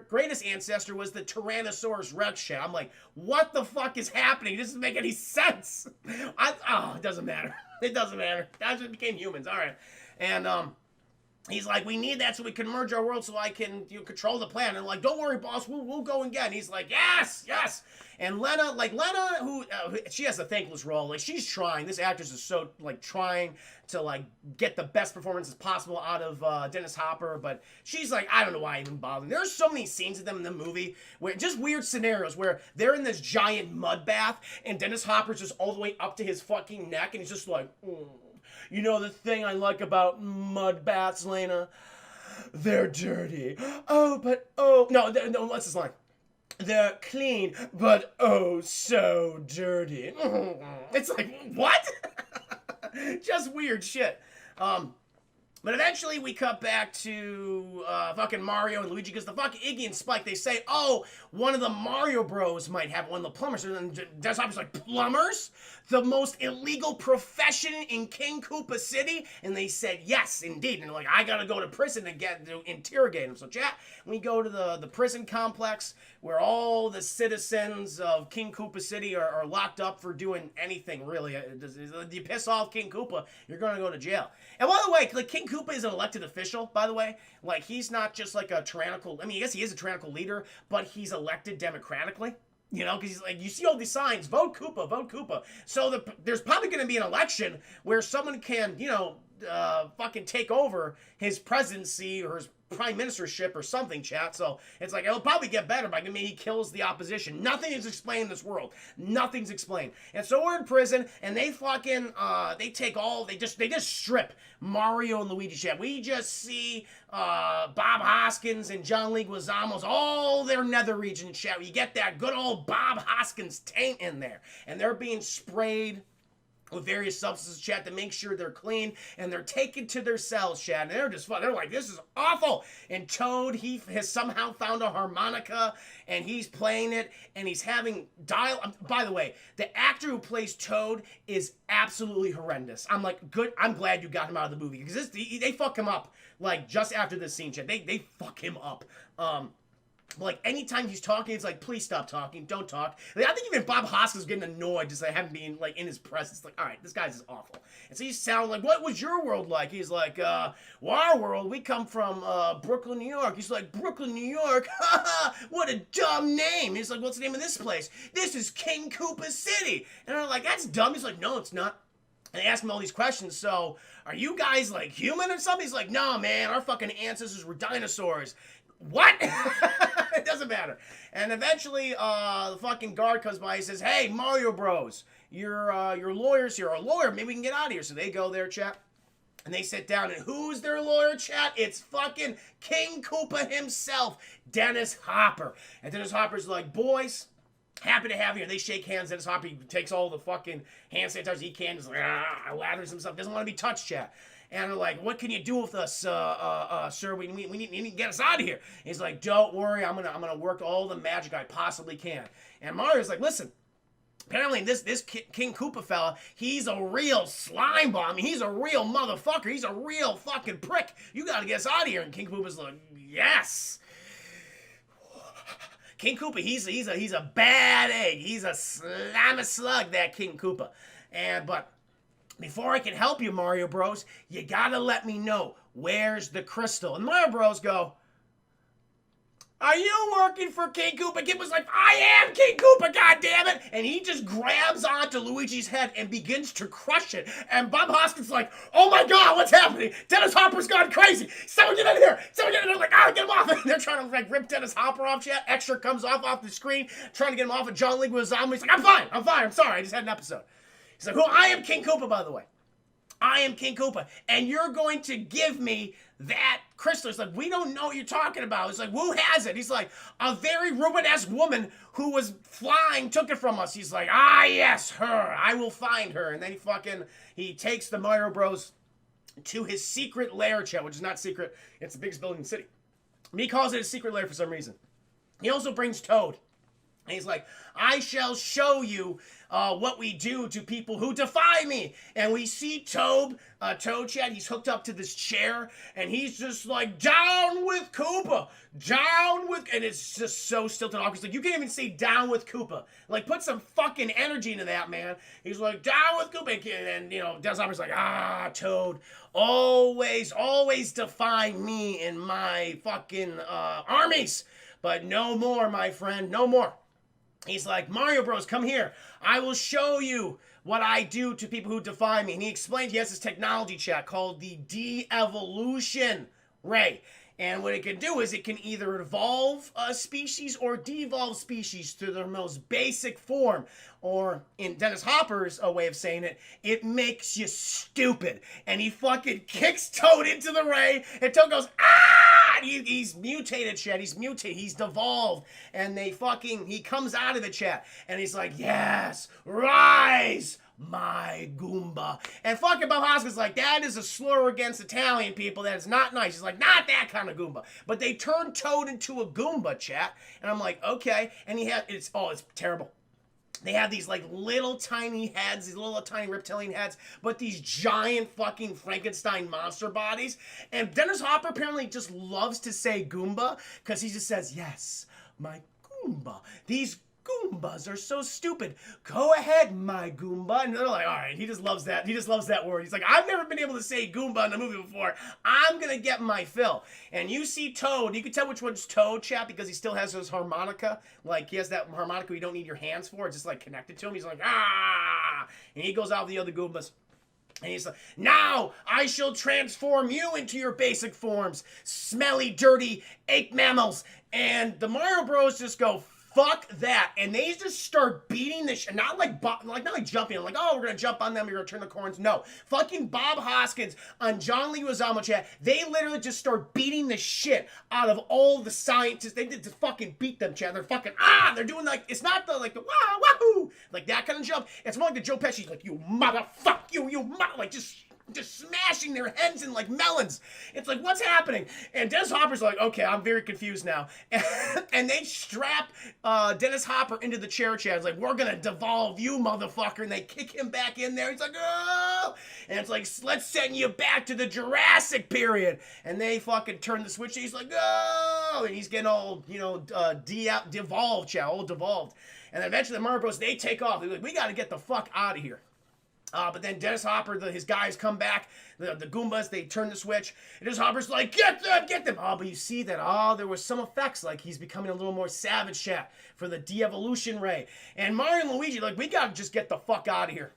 greatest ancestor was the Tyrannosaurus Rex shit. I'm like, what the fuck is happening? It doesn't make any sense. It doesn't matter. It doesn't matter. Dinosaurs became humans. All right. And he's like, we need that so we can merge our world so I can control the planet. And like, don't worry, boss, we'll go and get. And he's like, yes. And Lena, who she has a thankless role. Like, she's trying. This actress is so trying to get the best performances possible out of Dennis Hopper. But she's like, I don't know why I even bother. There's so many scenes of them in the movie where just weird scenarios where they're in this giant mud bath and Dennis Hopper's just all the way up to his fucking neck, and he's just like, You know the thing I like about mud baths, Lena? They're dirty. No, what's this line? They're clean, but oh so dirty. It's like, what? Just weird shit. But eventually we cut back to fucking Mario and Luigi, because the fucking Iggy and Spike, they say, oh, one of the Mario Bros might have one of the plumbers. And then Dennis Hopper's like, plumbers? The most illegal profession in King Koopa City? And they said, yes, indeed. And they're like, I gotta go to prison to interrogate him. So chat, we go to the prison complex where all the citizens of King Koopa City are locked up for doing anything, really. You piss off King Koopa, you're gonna go to jail. And by the way, King Koopa is an elected official, by the way. Like, he's not just like a tyrannical, I guess he is a tyrannical leader, but he's elected democratically. You know, because he's like, you see all these signs, vote Koopa, vote Koopa. So there's probably going to be an election where someone can, fucking take over his presidency or his prime ministership or something, chat. So it's like, it'll probably get better by maybe he kills the opposition. Nothing is explained in this world. Nothing's explained. And so we're in prison, and they fucking, they just strip Mario and Luigi, chat. We just see Bob Hoskins and John Leguizamo's, all their nether region, chat. You get that good old Bob Hoskins taint in there. And they're being sprayed with various substances, chat, to make sure they're clean, and they're taken to their cells, chat, and they're like, this is awful. And Toad, he has somehow found a harmonica, and he's playing it, and he's having by the way, the actor who plays Toad is absolutely horrendous. I'm like, good, I'm glad you got him out of the movie, because they fuck him up, like, just after this scene, chat. They fuck him up. Like, anytime he's talking, it's like, please stop talking, don't talk. Like, I think even Bob Hoskins is getting annoyed just like having been like in his presence. Like, all right, this guy's just awful. And so he's sounding like, what was your world like? He's like, well, our world, we come from Brooklyn, New York. He's like, Brooklyn, New York? What a dumb name. He's like, what's the name of this place? This is King Koopa City. And I'm like, that's dumb. He's like, no, it's not. And they ask him all these questions. So, are you guys like human or something? He's like, no, man, our fucking ancestors were dinosaurs. What? It doesn't matter. And eventually, the fucking guard comes by. He says, hey, Mario Bros, you're lawyers here. Our lawyer, maybe we can get out of here. So they go there, chat. And they sit down. And who's their lawyer, chat? It's fucking King Koopa himself, Dennis Hopper. And Dennis Hopper's like, boys, happy to have you. And they shake hands. Dennis Hopper takes all the fucking hand sanitizer he can. Just like, lathers himself. Doesn't want to be touched, chat. And they're like, what can you do with us, sir? We need to get us out of here. And he's like, don't worry, I'm gonna work all the magic I possibly can. And Mario's like, listen, apparently this King Koopa fella, he's a real slime bomb. He's a real motherfucker. He's a real fucking prick. You gotta get us out of here. And King Koopa's like, yes. King Koopa, he's a bad egg. He's a slimy slug, that King Koopa. But before I can help you, Mario Bros, you gotta let me know, where's the crystal? And Mario Bros go, are you working for King Koopa? Kid was like, I am King Koopa, goddammit! And he just grabs onto Luigi's head and begins to crush it. And Bob Hoskins like, oh my god, what's happening? Dennis Hopper's gone crazy! Someone get in here! Someone get in here! Like, get him off! And they're trying to rip Dennis Hopper off, chat. Extra comes off the screen, trying to get him off, and John Leguizamo. He's like, I'm fine, I'm sorry, I just had an episode. He's like, I am King Koopa, by the way. I am King Koopa, and you're going to give me that crystal. It's like, we don't know what you're talking about. It's like, who has it? He's like, a very Rubenesque woman who was flying took it from us. He's like, yes, her. I will find her. And then he takes the Mario Bros to his secret lair, chat, which is not secret. It's the biggest building in the city. He calls it a secret lair for some reason. He also brings Toad. And he's like, I shall show you what we do to people who defy me. And we see Toad chat, he's hooked up to this chair, and he's just like, down with Koopa, down with, and it's just so stilted and awkward. It's like, you can't even say down with Koopa. Like, put some fucking energy into that, man. He's like, down with Koopa. And Dennis Hopper's like, Toad, always defy me in my fucking armies. But no more, my friend, no more. He's like, Mario Bros, come here. I will show you what I do to people who defy me. And he explains he has this technology, chat, called the de-evolution ray. And what it can do is it can either evolve a species or devolve species to their most basic form. Or, in Dennis Hopper's way of saying it, it makes you stupid. And he fucking kicks Toad into the ray, and Toad goes, And he's mutated, chat. He's mutated. He's devolved. And he comes out of it, chat. And he's like, yes, rise, my Goomba. And fucking Bob Hoskins like, that is a slur against Italian people. That is not nice. He's like, not that kind of Goomba. But they turned Toad into a Goomba, chat. And I'm like, okay. And it's terrible. They have these like little tiny heads, these little tiny reptilian heads, but these giant fucking Frankenstein monster bodies. And Dennis Hopper apparently just loves to say Goomba because he just says, yes, my Goomba. These Goombas are so stupid. Go ahead, my Goomba. And they're like, all right, he just loves that. He just loves that word. He's like, I've never been able to say Goomba in a movie before. I'm going to get my fill. And you see Toad. You can tell which one's Toad, chat, because he still has his harmonica. Like, he has that harmonica you don't need your hands for. It's just, like, connected to him. He's like, And he goes out with the other Goombas. And he's like, now I shall transform you into your basic forms. Smelly, dirty ape mammals. And the Mario Bros just go, fuck that. And they just start beating the shit. Not like jumping. Like, we're going to jump on them. We're going to turn the corners. No. Fucking Bob Hoskins on John Leguizamo, chat. They literally just start beating the shit out of all the scientists. They did to fucking beat them, chat. They're fucking, they're doing like, it's not the, like, the wahoo, like that kind of jump. It's more like the Joe Pesci, like, you motherfucker, you mother, like, just smashing their heads in like melons. It's like, what's happening? And Dennis Hopper's like, okay, I'm very confused now. And they strap Dennis Hopper into the chair. It's like, we're gonna devolve you, motherfucker. And they kick him back in there. He's like, oh! And it's like, let's send you back to the Jurassic period. And they fucking turn the switch. He's like, oh! And he's getting all, devolved, chat, all devolved. And then eventually the Mario Bros, they take off. They're like, we gotta get the fuck out of here. But then Dennis Hopper, his guys come back, the Goombas, they turn the switch, and Dennis Hopper's like, get them! But you see that, there was some effects, like he's becoming a little more savage, chat, for the de-evolution ray. And Mario and Luigi, like, we gotta just get the fuck out of here.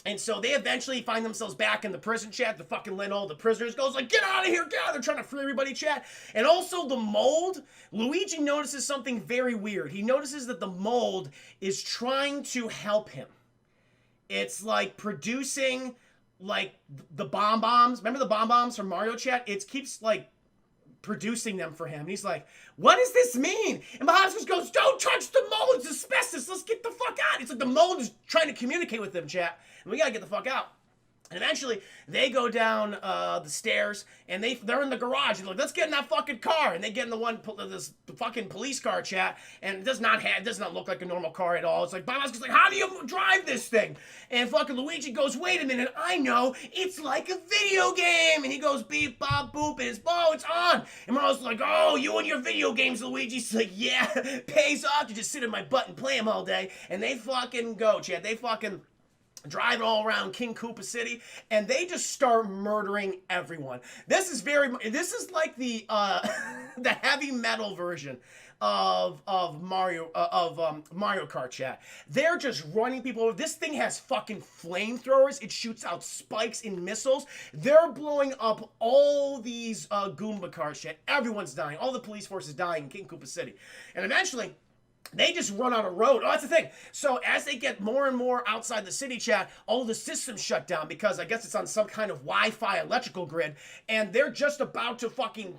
And so they eventually find themselves back in the prison, chat. The fucking all the prisoners goes like, get out of here, get out. They're trying to free everybody, chat. And also the mold, Luigi notices something very weird. He notices that the mold is trying to help him. It's like producing like the bombs. Remember the bombs from Mario, chat? It keeps like producing them for him. And he's like, what does this mean? And Hoskins goes, don't touch the mold. It's asbestos. Let's get the fuck out. It's like the mold is trying to communicate with them, chat. And we gotta get the fuck out. And eventually, they go down the stairs, and they're in the garage. And they're like, let's get in that fucking car. And they get in the fucking police car, chat. And it does not look like a normal car at all. It's like, Bob Hoskins like, how do you drive this thing? And fucking Luigi goes, wait a minute, I know. It's like a video game. And he goes, beep, bop, boop, and it's on. And Mario's like, oh, you and your video games, Luigi. She's like, yeah, pays off to just sit in my butt and play them all day. And they fucking go, chat. They fucking driving all around King Koopa City, and they just start murdering everyone. This is like the the heavy metal version of Mario Kart, chat. They're just running people over. This thing has fucking flamethrowers. It shoots out spikes and missiles. They're blowing up all these Goomba cars, chat. Everyone's dying. All the police force is dying in King Koopa City, and eventually they just run out of road. Oh, that's the thing. So as they get more and more outside the city, chat, all the systems shut down because I guess it's on some kind of Wi-Fi electrical grid, and they're just about to fucking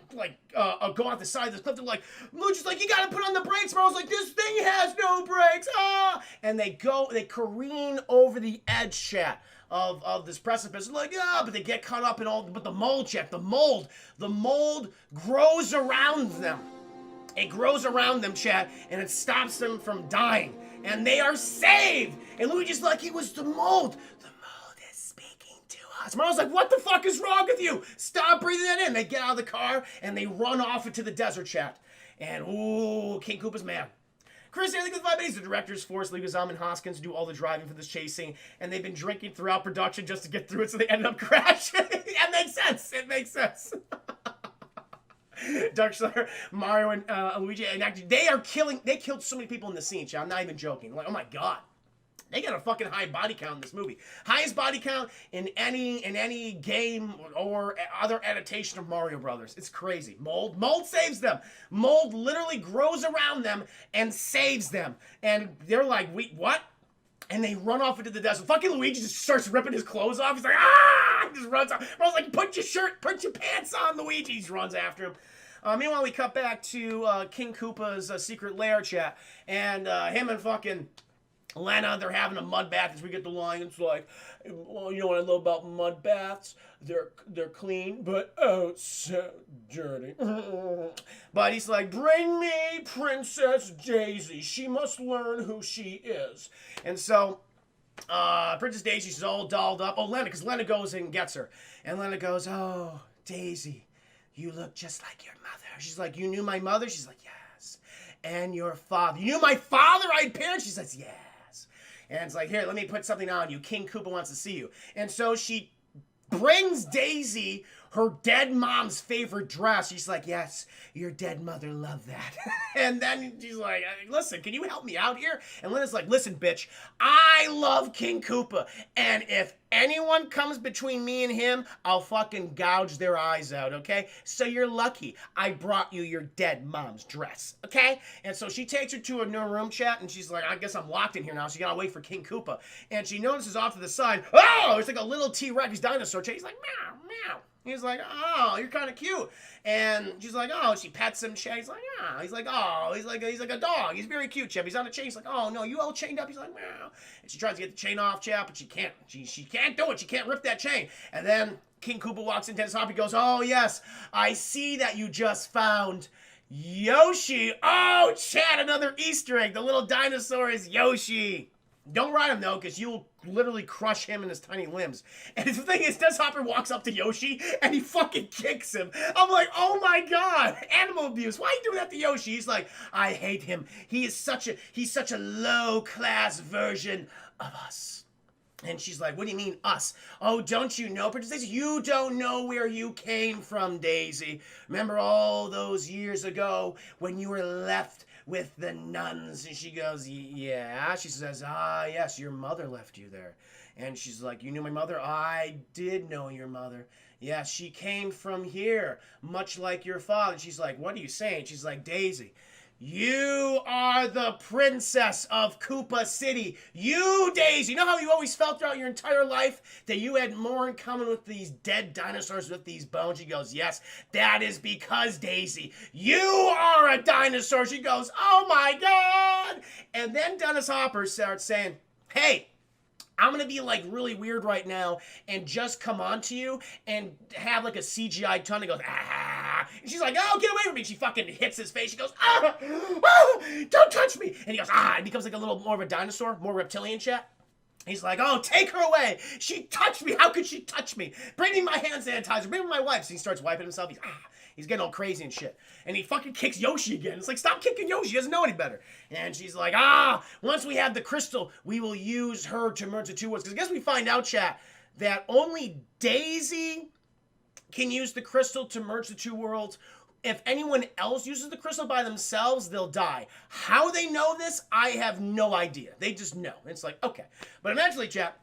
go off the side of this cliff. They're like, Luigi's like, you gotta put on the brakes. Mario's like, this thing has no brakes. Ah! And they careen over the edge, chat, of this precipice. Like, but they get caught up in all. But the mold, chat, the mold grows around them. It grows around them, chat, and it stops them from dying. And they are saved! And Luigi's like, it was the mold. The mold is speaking to us. Mario's like, what the fuck is wrong with you? Stop breathing that in. They get out of the car, and they run off into the desert, chat. And, ooh, King Koopa's mad. Chris Daly with 5 days. The directors forced Leguizamo and Hoskins to do all the driving for this chase scene, and they've been drinking throughout production just to get through it, so they ended up crashing. It makes sense. It makes sense. Darkstar, Mario, and Luigi, and actually, they killed so many people in the scene, chat. I'm not even joking. Like, oh my god. They got a fucking high body count in this movie. Highest body count in any game or other adaptation of Mario Brothers. It's crazy. Mold saves them. Mold literally grows around them and saves them. And they're like, wait, what? And they run off into the desert. Fucking Luigi just starts ripping his clothes off. He's like, ah! He just runs off. I was like, put your pants on, Luigi. He just runs after him. Meanwhile, we cut back to King Koopa's secret lair, chat. And him and fucking Lena, they're having a mud bath as we get the line. It's like, well, you know what I love about mud baths? They're clean, but oh, so dirty. But he's like, bring me Princess Daisy. She must learn who she is. And so Princess Daisy, she's all dolled up. Oh, Lena, because Lena goes and gets her. And Lena goes, oh, Daisy, you look just like your mother. She's like, you knew my mother? She's like, yes. And your father. You knew my father? I had parents? She says, yes. And it's like, here, let me put something on you. King Koopa wants to see you. And so she brings Daisy her dead mom's favorite dress. She's like, yes, your dead mother loved that. And then she's like, listen, can you help me out here? And Lena's like, listen, bitch, I love King Koopa. And if anyone comes between me and him, I'll fucking gouge their eyes out, okay? So you're lucky I brought you your dead mom's dress, okay? And so she takes her to a new room, chat, and she's like, I guess I'm locked in here now, so you gotta wait for King Koopa. And she notices off to the side, oh, it's like a little T-Rex dinosaur. He's like, meow, meow. He's like, oh, you're kind of cute. And she's like, oh, she pets him. He's like, ah. He's like, oh, he's like a dog. He's very cute, Chip. He's on a chain. He's like, oh, no, you all chained up? He's like, meow. And she tries to get the chain off, Chap, but she can't. She can't do it. She can't rip that chain. And then King Koopa walks into his hop. He goes, oh, yes, I see that you just found Yoshi. Oh, Chad, another Easter egg. The little dinosaur is Yoshi. Don't ride him, though, because you'll literally crush him in his tiny limbs. And the thing is, Des Hopper walks up to Yoshi, and he fucking kicks him. I'm like, oh my god, animal abuse. Why are you doing that to Yoshi? He's like, I hate him. He's such a low-class version of us. And she's like, what do you mean, us? Oh, don't you know, Princess Daisy? You don't know where you came from, Daisy. Remember all those years ago when you were left with the nuns? And she goes, yeah. She says, ah, yes, your mother left you there. And she's like, you knew my mother? I did know your mother. Yeah, she came from here, much like your father. And she's like, what are you saying? She's like, Daisy, you are the princess of Koopa City. You, Daisy. You know how you always felt throughout your entire life that you had more in common with these dead dinosaurs with these bones? She goes, yes, that is because, Daisy, you are a dinosaur. She goes, oh my god. And then Dennis Hopper starts saying, hey, I'm gonna be like really weird right now and just come on to you and have like a CGI tongue that goes, ah. And she's like, oh, get away from me. She fucking hits his face. She goes, ah, don't touch me. And he goes, ah, and becomes like a little more of a dinosaur, more reptilian chat. He's like, oh, take her away. She touched me. How could she touch me? Bring me my hand sanitizer. Bring me my wipes. So he starts wiping himself. He's getting all crazy and shit. And he fucking kicks Yoshi again. It's like, stop kicking Yoshi. He doesn't know any better. And she's like, once we have the crystal, we will use her to merge the two worlds. Because I guess we find out, chat, that only Daisy can use the crystal to merge the two worlds. If anyone else uses the crystal by themselves, they'll die. How they know this, I have no idea. They just know. It's like, okay. But eventually, chat,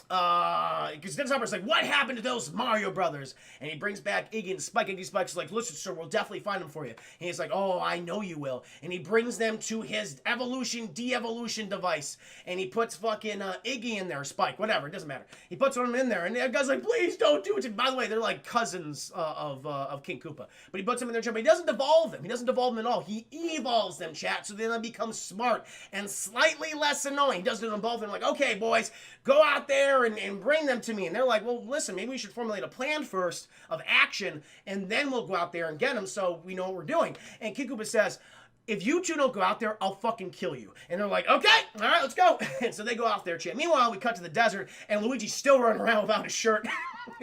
because Dennis Hopper's like, what happened to those Mario brothers? And he brings back Iggy and Spike. Iggy Spike's like, listen, sir, we'll definitely find them for you. And he's like, oh, I know you will. And he brings them to his evolution, de-evolution device. And he puts fucking Iggy in there, Spike, whatever, it doesn't matter. He puts one in there, and the guy's like, please don't do it. And by the way, they're like cousins of King Koopa. But he puts them in there, but he doesn't devolve them. He doesn't devolve them at all. He evolves them, chat, so then they become smart and slightly less annoying. He doesn't involve them. Like, okay, boys, go out there and bring them to me. And they're like, well, listen, maybe we should formulate a plan first of action, and then we'll go out there and get them so we know what we're doing. And King Koopa says, if you two don't go out there, I'll fucking kill you. And they're like, okay, all right, let's go. And so they go out there, chat. Meanwhile, we cut to the desert, and Luigi's still running around without his shirt.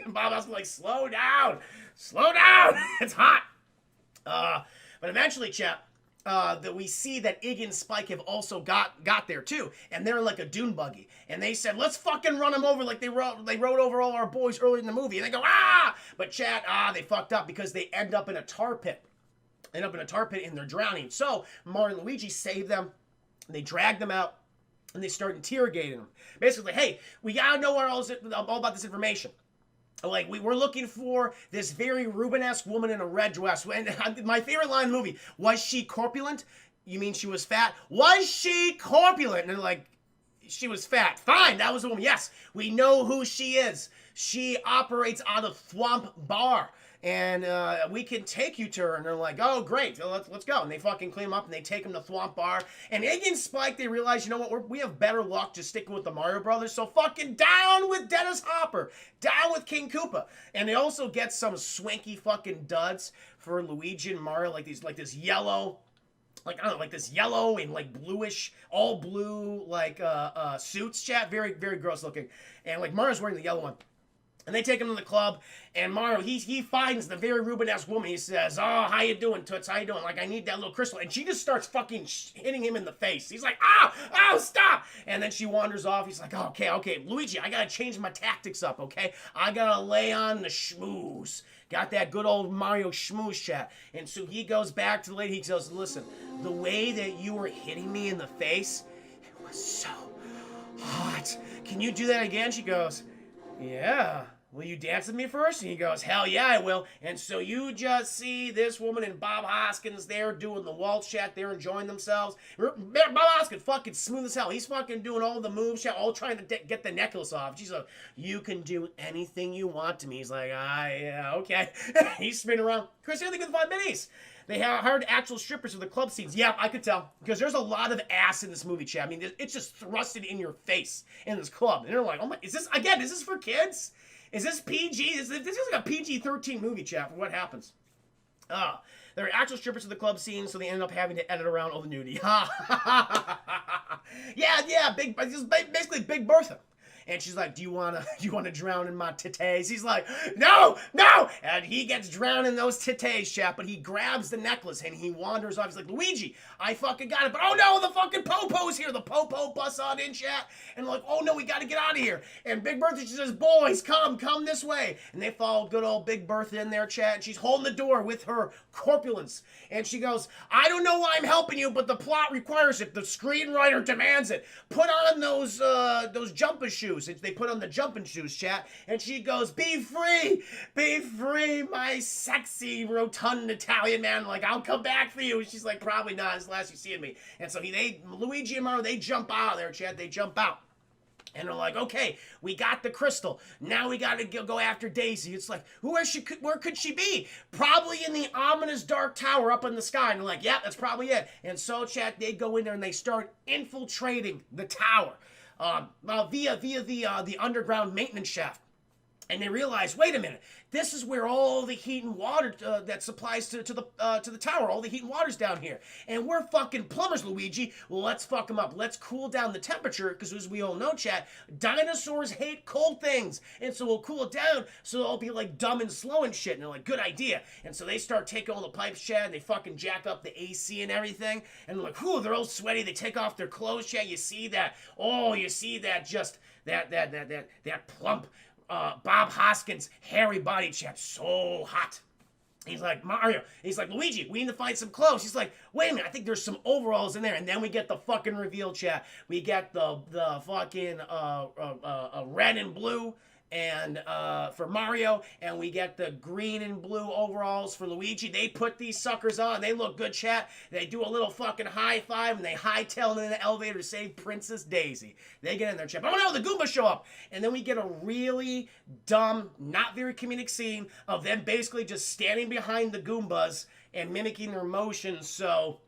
And Bob Hoskins like, slow down, it's hot. But eventually, chat, that we see that Iggy and Spike have also got there too, and they're in like a dune buggy, and they said, let's fucking run them over like they rode over all our boys earlier in the movie, and they go, but chat, they fucked up because they end up in a tar pit, and they're drowning. So Mario and Luigi save them, they drag them out, and they start interrogating them. Basically, hey, we gotta know all about this information. Like, we're looking for this very Rubenesque woman in a red dress. And my favorite line in the movie, was she corpulent? You mean she was fat? Was she corpulent? And they're like, she was fat. Fine, that was the woman. Yes, we know who she is. She operates out of Thwomp Bar. And we can take you to her. And they're like, oh, great, let's go. And they fucking clean them up, and they take them to Thwomp Bar. And Iggy and Spike, they realize, you know what, we have better luck just sticking with the Mario Brothers. So fucking down with Dennis Hopper. Down with King Koopa. And they also get some swanky fucking duds for Luigi and Mario, like this yellow, like, I don't know, like this yellow and like bluish, all blue, like suits, chat. Very, very gross looking. And like Mario's wearing the yellow one. And they take him to the club, and Mario, he finds the very Rubenesque woman. He says, oh, how you doing, Toots? How you doing? Like, I need that little crystal. And she just starts fucking hitting him in the face. He's like, oh, stop. And then she wanders off. He's like, oh, okay, Luigi, I gotta change my tactics up, okay? I gotta lay on the schmooze. Got that good old Mario schmooze chat. And so he goes back to the lady. He goes, listen, the way that you were hitting me in the face, it was so hot. Can you do that again? She goes, yeah. Will you dance with me first? And he goes, hell yeah, I will. And so you just see this woman and Bob Hoskins there doing the waltz chat. They're enjoying themselves. Bob Hoskins fucking smooth as hell. He's fucking doing all the moves chat, all trying to get the necklace off. She's like, you can do anything you want to me. He's like, yeah, okay. He's spinning around. Chris, anything with 5 minis? They hired actual strippers for the club scenes. Yeah, I could tell. Because there's a lot of ass in this movie, chat. I mean, it's just thrusted in your face in this club. And they're like, oh my, is this for kids? Is this PG? This is like a PG-13 movie, chat, for what happens. There are actual strippers for the club scene, so they ended up having to edit around all the nudity. Yeah, basically Big Bertha. And she's like, do you wanna drown in my titties? He's like, no! And he gets drowned in those titties, chat, but he grabs the necklace and he wanders off. He's like, Luigi, I fucking got it. But oh no, the fucking Popo's here. The Popo busts on in, chat. And like, oh no, we gotta get out of here. And Big Bertha, she says, boys, come this way. And they follow good old Big Bertha in there, chat. And she's holding the door with her corpulence. And she goes, I don't know why I'm helping you, but the plot requires it. The screenwriter demands it. Put on those jumping shoes. They put on the jumping shoes, chat, and she goes, be free, my sexy, rotund Italian man. Like, I'll come back for you. And she's like, probably not. It's the last you see of me. And so Luigi and Mario, they jump out of there, chat. They jump out. And they're like, okay, we got the crystal. Now we got to go after Daisy. It's like, where could she be? Probably in the ominous dark tower up in the sky. And they're like, yeah, that's probably it. And so, chat, they go in there and they start infiltrating the tower. via the underground maintenance shaft. And they realize, wait a minute, this is where all the heat and water that supplies to the tower, all the heat and water's down here. And we're fucking plumbers, Luigi. Well, let's fuck them up. Let's cool down the temperature, because as we all know, chat, dinosaurs hate cold things. And so we'll cool it down so they'll be like dumb and slow and shit. And they're like, good idea. And so they start taking all the pipes, chat, and they fucking jack up the AC and everything. And they're like, whew, they're all sweaty. They take off their clothes, chat. You see that? Oh, you see that just, that plump, Bob Hoskins, hairy body, chat, so hot. He's like, Mario, he's like, Luigi, we need to find some clothes. He's like, wait a minute, I think there's some overalls in there. And then we get the fucking reveal, chat. We get the fucking red and blue and for Mario, and we get the green and blue overalls for Luigi. They put these suckers on. They look good, chat. They do a little fucking high five, and they hightail in the elevator to save Princess Daisy. They get in there, chat. But oh no, the Goombas show up, and then we get a really dumb, not very comedic scene of them basically just standing behind the Goombas and mimicking their motions, so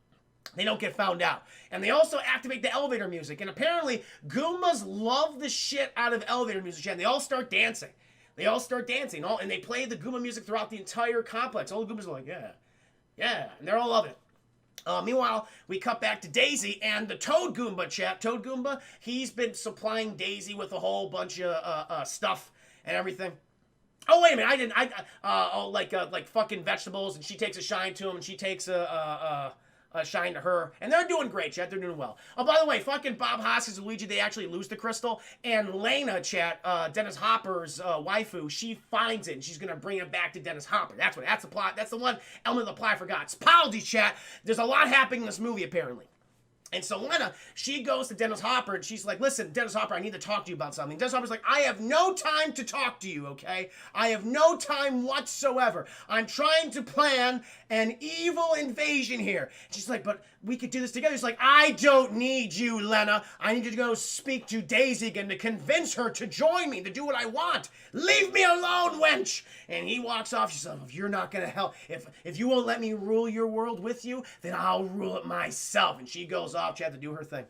they don't get found out. And they also activate the elevator music. And apparently, Goombas love the shit out of elevator music. And they all start dancing. And they play the Goomba music throughout the entire complex. All the Goombas are like, yeah. And they're all loving it. Meanwhile, we cut back to Daisy and the Toad Goomba, chat. Toad Goomba, he's been supplying Daisy with a whole bunch of stuff and everything. Oh, wait a minute. Like fucking vegetables. And she takes a shine to him. And she takes a shine to her, and they're doing great, chat. They're doing well. Oh, by the way, fucking Bob Hoskins and Luigi, they actually lose the crystal, and Lena, chat, Dennis Hopper's waifu, she finds it, and she's gonna bring it back to Dennis Hopper. That's the plot. That's the one element of the plot I forgot. It's apologies, chat. There's a lot happening in this movie, apparently. And so Lena, she goes to Dennis Hopper, and she's like, listen, Dennis Hopper, I need to talk to you about something. Dennis Hopper's like, I have no time to talk to you, okay? I have no time whatsoever. I'm trying to plan an evil invasion here. She's like, but we could do this together. He's like, I don't need you, Lena. I need you to go speak to Daisy again to convince her to join me, to do what I want. Leave me alone, wench. And he walks off. She's like, if you're not going to help, if you won't let me rule your world with you, then I'll rule it myself. And she goes off. She had to do her thing.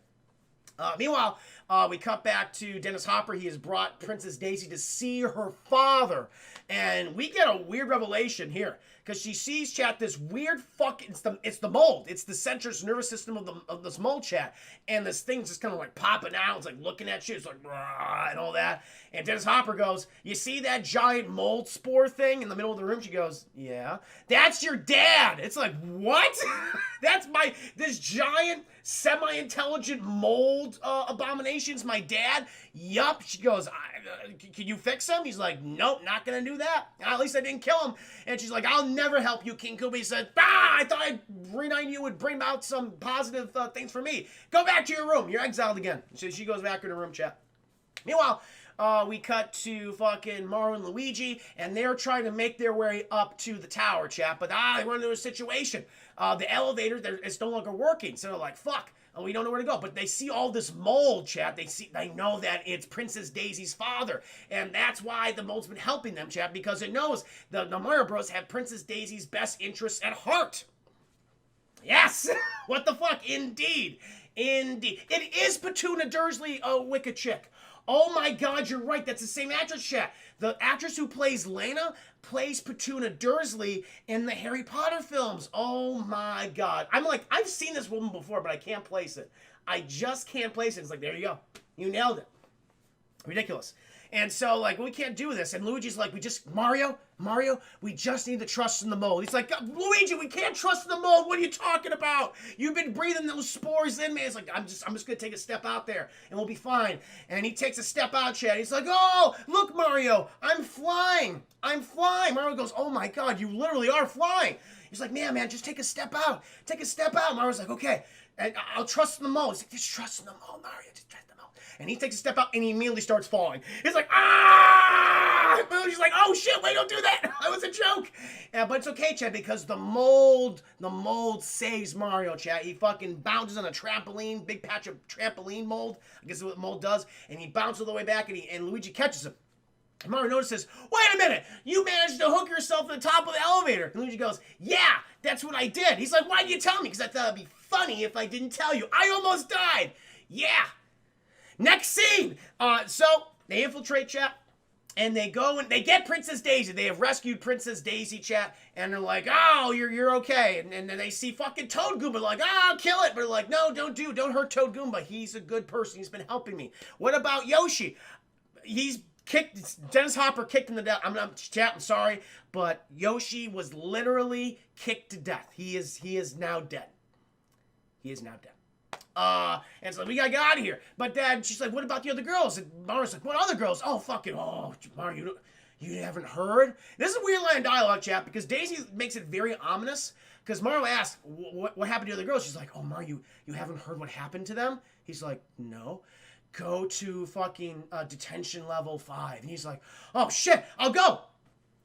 Meanwhile, we cut back to Dennis Hopper. He has brought Princess Daisy to see her father. And we get a weird revelation here. Because she sees, chat, this weird fucking, it's the mold. It's the central nervous system of this mold, chat. And this thing's just kind of like popping out. It's like looking at you. It's like, and all that. And Dennis Hopper goes, you see that giant mold spore thing in the middle of the room? She goes, yeah. That's your dad. It's like, what? This giant semi-intelligent mold abomination's my dad? Yup. She goes, can you fix him? He's like, nope, not gonna do that. At least I didn't kill him. And she's like, I'll never help you, King Koopa. He said, I thought I'd reunite you would bring about some positive things for me. Go back to your room. You're exiled again. So she goes back in her room, chat. Meanwhile, we cut to fucking Mario and Luigi, and they're trying to make their way up to the tower, chat. But they run into a situation. The elevator, it's no longer working. So they're like, fuck. We don't know where to go, but they see all this mold, chat. They know that it's Princess Daisy's father, and that's why the mold's been helping them, chat, because it knows the Mario Bros have Princess Daisy's best interests at heart. Yes, what the fuck? Indeed, it is Petunia Dursley, a wicked chick. Oh my God, you're right. That's the same actress, chat. The actress who plays Lena plays Petunia Dursley in the Harry Potter films. Oh my God. I'm like, I've seen this woman before, but I can't place it. I just can't place it. It's like, there you go. You nailed it. Ridiculous. And so, like, we can't do this. And Luigi's like, Mario, we just need to trust in the mold. He's like, Luigi, we can't trust in the mold. What are you talking about? You've been breathing those spores in me. It's like, I'm just going to take a step out there and we'll be fine. And he takes a step out, Chad. He's like, oh, look, Mario, I'm flying. Mario goes, oh my God, you literally are flying. He's like, man, just take a step out. Mario's like, okay, and I'll trust in the mold. He's like, just trust in the mold, Mario, just trust in the mold. And he takes a step out and he immediately starts falling. He's like, ah! He's like, oh shit, wait, don't do that. That was a joke. But it's okay, Chad, because the mold saves Mario, Chad. He fucking bounces on a trampoline, big patch of trampoline mold. I guess that's what mold does. And he bounces all the way back and Luigi catches him. And Mario notices, wait a minute, you managed to hook yourself to the top of the elevator. And Luigi goes, yeah, that's what I did. He's like, why did you tell me? Because I thought it'd be funny if I didn't tell you. I almost died. Yeah. Next scene. So they infiltrate, chat. And they go and they get Princess Daisy. They have rescued Princess Daisy, chat. And they're like, oh, you're okay. And then they see fucking Toad Goomba, like, oh, kill it. But they're like, no, don't hurt Toad Goomba. He's a good person. He's been helping me. What about Yoshi? He's kicked, Dennis Hopper kicked him to death. I'm sorry, but Yoshi was literally kicked to death. He is now dead. He is now dead. And so we gotta get out of here. But then she's like, what about the other girls? And Mario's like, what other girls? Oh, Mario, you haven't heard? This is a weird line of dialogue, chat, because Daisy makes it very ominous. Because Mario asks, what happened to the other girls? She's like, oh, Mario, you haven't heard what happened to them? He's like, no. Go to fucking detention level 5. And he's like, oh, shit, I'll go.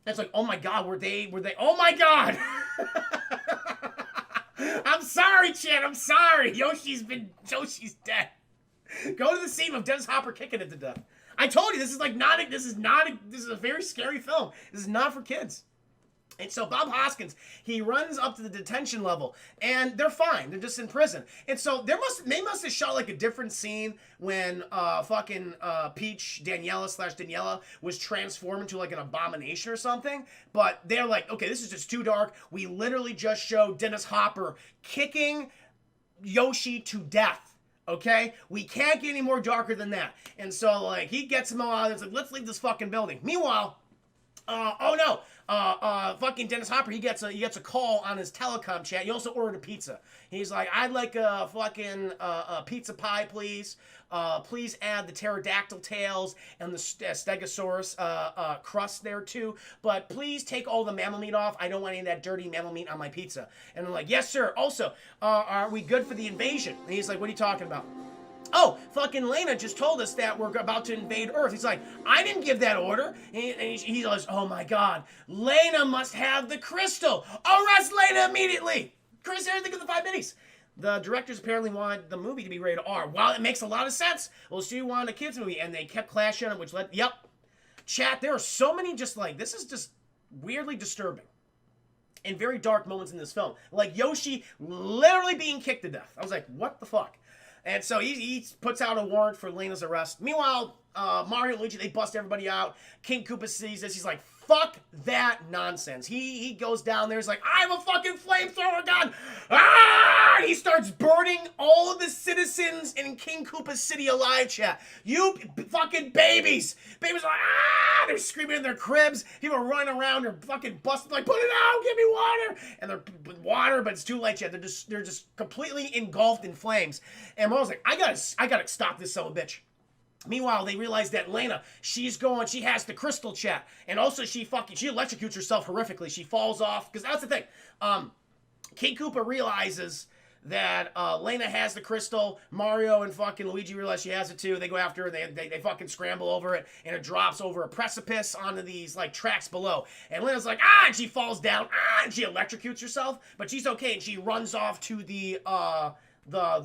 And it's like, oh, my God, were they, oh, my God. I'm sorry, Chan. I'm sorry. Yoshi's dead. Go to the scene of Dennis Hopper kicking it to death. I told you, this is a very scary film. This is not for kids. And so Bob Hoskins, he runs up to the detention level, and they're fine. They're just in prison. And so they must have shot like a different scene when Peach Daniela was transformed into like an abomination or something. But they're like, okay, this is just too dark. We literally just showed Dennis Hopper kicking Yoshi to death. Okay? We can't get any more darker than that. And so like he gets them all out. It's like, let's leave this fucking building. Meanwhile, fucking Dennis Hopper, he gets a call on his telecom chat. He also ordered a pizza. He's like, I'd like a fucking pizza pie, please. Please add the pterodactyl tails and the stegosaurus crust there too. But please take all the mammal meat off. I don't want any of that dirty mammal meat on my pizza. And they're like, yes, sir. Also, are we good for the invasion? And he's like, what are you talking about? Oh, fucking Lena just told us that we're about to invade Earth. He's like, I didn't give that order. And he goes, oh my God, Lena must have the crystal. Arrest Lena immediately. Chris, everything in the 5 minis. The directors apparently wanted the movie to be rated R. While it makes a lot of sense, well, she wanted a kids movie, and they kept clashing on it, which led, yep. Chat, there are so many just like, this is just weirdly disturbing and very dark moments in this film. Like Yoshi literally being kicked to death. I was like, what the fuck? And so he puts out a warrant for Lena's arrest. Meanwhile, Mario and Luigi, they bust everybody out. King Koopa sees this. He's like, fuck that nonsense. He goes down there. He's like, I have a fucking flamethrower gun. Ah! He starts burning all of the citizens in King Koopa's city alive, chat. You fucking babies. Babies are like, ah! They're screaming in their cribs. People are running around. They're fucking busting like, put it out. Give me water. And they're water, but it's too late, chat. They're just completely engulfed in flames. And Mario's like, I gotta stop this son of a bitch. Meanwhile, they realize that Lena, she has the crystal, chat. And also she electrocutes herself horrifically. She falls off. Because that's the thing. King Koopa realizes that Lena has the crystal. Mario and fucking Luigi realize she has it too. They go after her. They fucking scramble over it. And it drops over a precipice onto these like tracks below. And Lena's like, ah! And she falls down. Ah! And she electrocutes herself. But she's okay. And she runs off to the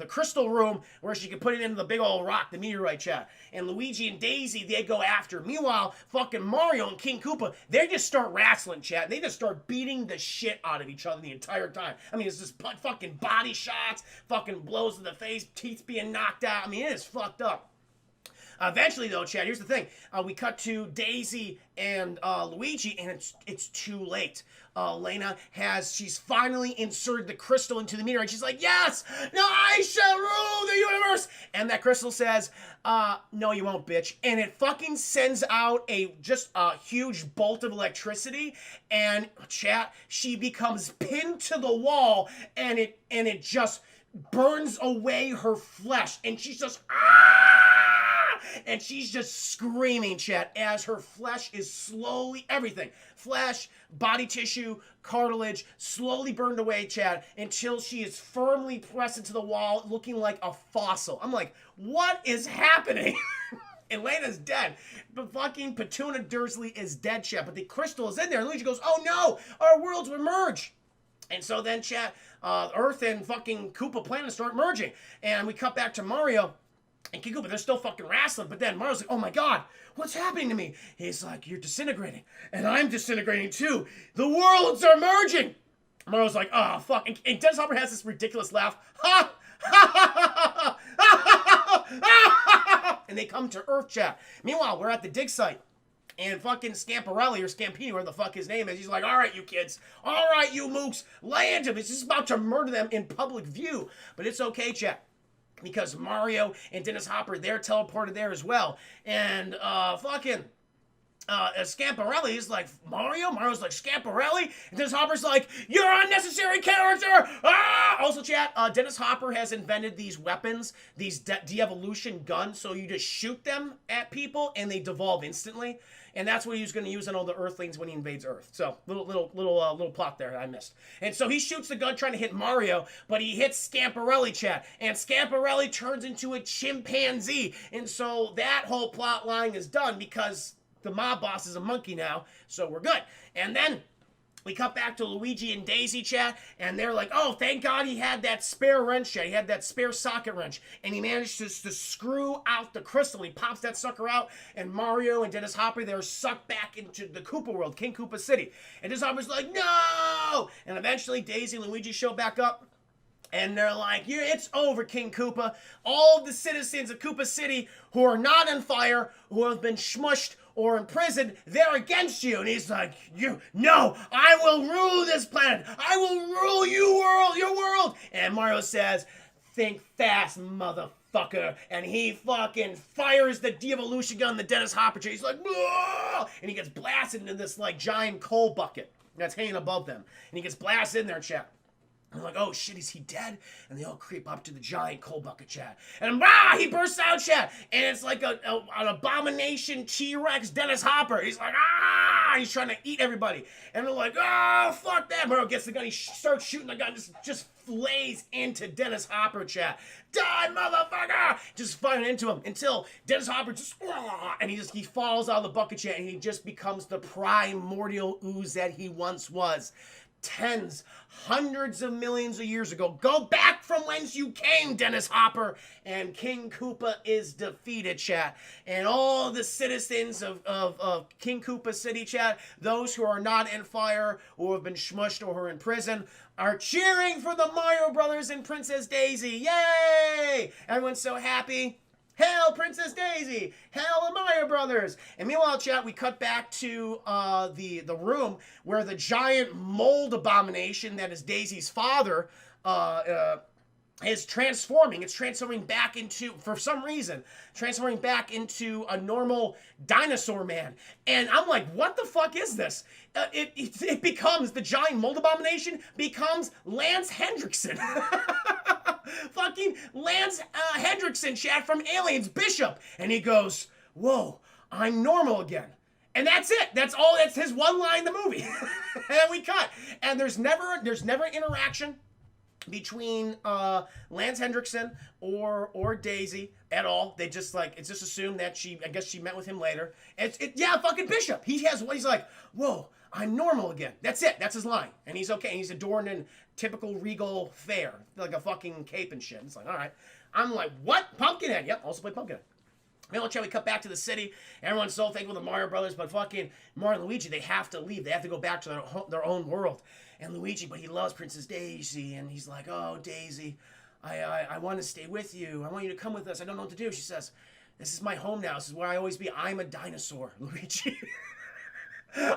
crystal room where she can put it into the big old rock, the meteorite, chat. And Luigi and Daisy, they go after. Meanwhile, fucking Mario and King Koopa, they just start wrestling, chat. And they just start beating the shit out of each other the entire time. I mean, it's just fucking body shots, fucking blows to the face, teeth being knocked out. I mean, it is fucked up. Eventually, though, Chad, here's the thing. We cut to Daisy and Luigi, and it's too late. Lena she's finally inserted the crystal into the meteorite. She's like, yes! No, I shall rule the universe! And that crystal says, no, you won't, bitch. And it fucking sends out a huge bolt of electricity, and, chat, she becomes pinned to the wall, and it just burns away her flesh, and she's just, and she's just screaming, chat, as her flesh is slowly, everything, flesh, body tissue, cartilage, slowly burned away, chat, until she is firmly pressed into the wall, looking like a fossil. I'm like, what is happening? Elena's dead. But fucking Petuna Dursley is dead, chat, but the crystal is in there. And Luigi goes, oh no, our worlds will merge. And so then, chat, Earth and fucking Koopa Planet start merging. And we cut back to Mario and King Koopa, they're still fucking wrestling. But then Mario's like, oh my God, what's happening to me? He's like, you're disintegrating. And I'm disintegrating too. The worlds are merging. Mario's like, oh, fuck. And Dennis Hopper has this ridiculous laugh. Ha! Ha! Ha! Ha! Ha! Ha! and they come to Earth, chat. Meanwhile, we're at the dig site. And fucking Scamparelli or Scampini, whatever the fuck his name is, he's like, all right, you kids. All right, you mooks. Land him. He's just about to murder them in public view. But it's okay, chat. Because Mario and Dennis Hopper, they're teleported there as well. And Scamparelli is like, Mario's like, Scamparelli? And Dennis Hopper's like, you're an unnecessary character! Ah! Also, chat, Dennis Hopper has invented these weapons, these de-evolution guns, so you just shoot them at people and they devolve instantly. And that's what he's going to use on all the Earthlings when he invades Earth. So, little plot there I missed. And so he shoots the gun trying to hit Mario, but he hits Scamparelli, chat. And Scamparelli turns into a chimpanzee. And so that whole plot line is done because the mob boss is a monkey now, so we're good. And then we cut back to Luigi and Daisy, chat, and they're like, oh, thank God he had that spare wrench, chat. He had that spare socket wrench, and he managed to screw out the crystal. He pops that sucker out, and Mario and Dennis Hopper, they're sucked back into the Koopa world, King Koopa City. And Dennis Hopper's like, no! And eventually Daisy and Luigi show back up. And they're like, yeah, it's over, King Koopa. All of the citizens of Koopa City who are not on fire, who have been smushed or imprisoned, they're against you. And he's like, no, I will rule this planet. I will rule your world. And Mario says, think fast, motherfucker. And he fucking fires the de-evolution gun, the Dennis Hopper tree. He's like, whoa! And he gets blasted into this like giant coal bucket that's hanging above them. And he gets blasted in there, chat. And they're like, oh shit, is he dead? And they all creep up to the giant coal bucket, chat. And he bursts out, chat. And it's like an abomination T-Rex Dennis Hopper. He's like, he's trying to eat everybody. And they're like, oh, fuck that. Mario gets the gun, he starts shooting the gun, just flays into Dennis Hopper, chat. Die, motherfucker! Just firing into him until Dennis Hopper and he falls out of the bucket, chat, and he just becomes the primordial ooze that he once was. Tens, hundreds of millions of years ago. Go back from whence you came, Dennis Hopper. And King Koopa is defeated, chat. And all the citizens of King Koopa City, chat, those who are not in fire, or have been smushed, or are in prison, are cheering for the Mario Brothers and Princess Daisy. Yay! Everyone's so happy. Hail Princess Daisy! Hail the Mario Brothers! And meanwhile, chat, we cut back to the room where the giant mold abomination that is Daisy's father is transforming. It's transforming back into, for some reason, transforming back into a normal dinosaur man. And I'm like, what the fuck is this? It becomes, the giant mold abomination becomes Lance Hendrickson. Fucking Lance Hendrickson, chat, from Aliens, Bishop. And he goes, whoa, I'm normal again. And that's it. That's all. That's his one line in the movie. And we cut. And there's never interaction between Lance Hendrickson or Daisy at all. They just like, it's just assumed that I guess she met with him later. Fucking Bishop. He's like, whoa, I'm normal again. That's it. That's his line. And he's okay. He's adorned in typical regal fare, like a fucking cape and shit. It's like, all right. I'm like, what? Pumpkinhead. Yep, also play Pumpkinhead. Meanwhile, we cut back to the city. Everyone's so thankful to the Mario Brothers, but fucking Mario and Luigi, they have to leave. They have to go back to their own world. And Luigi, but he loves Princess Daisy, and he's like, oh, Daisy, I want to stay with you. I want you to come with us. I don't know what to do. She says, this is my home now. This is where I always be. I'm a dinosaur, Luigi.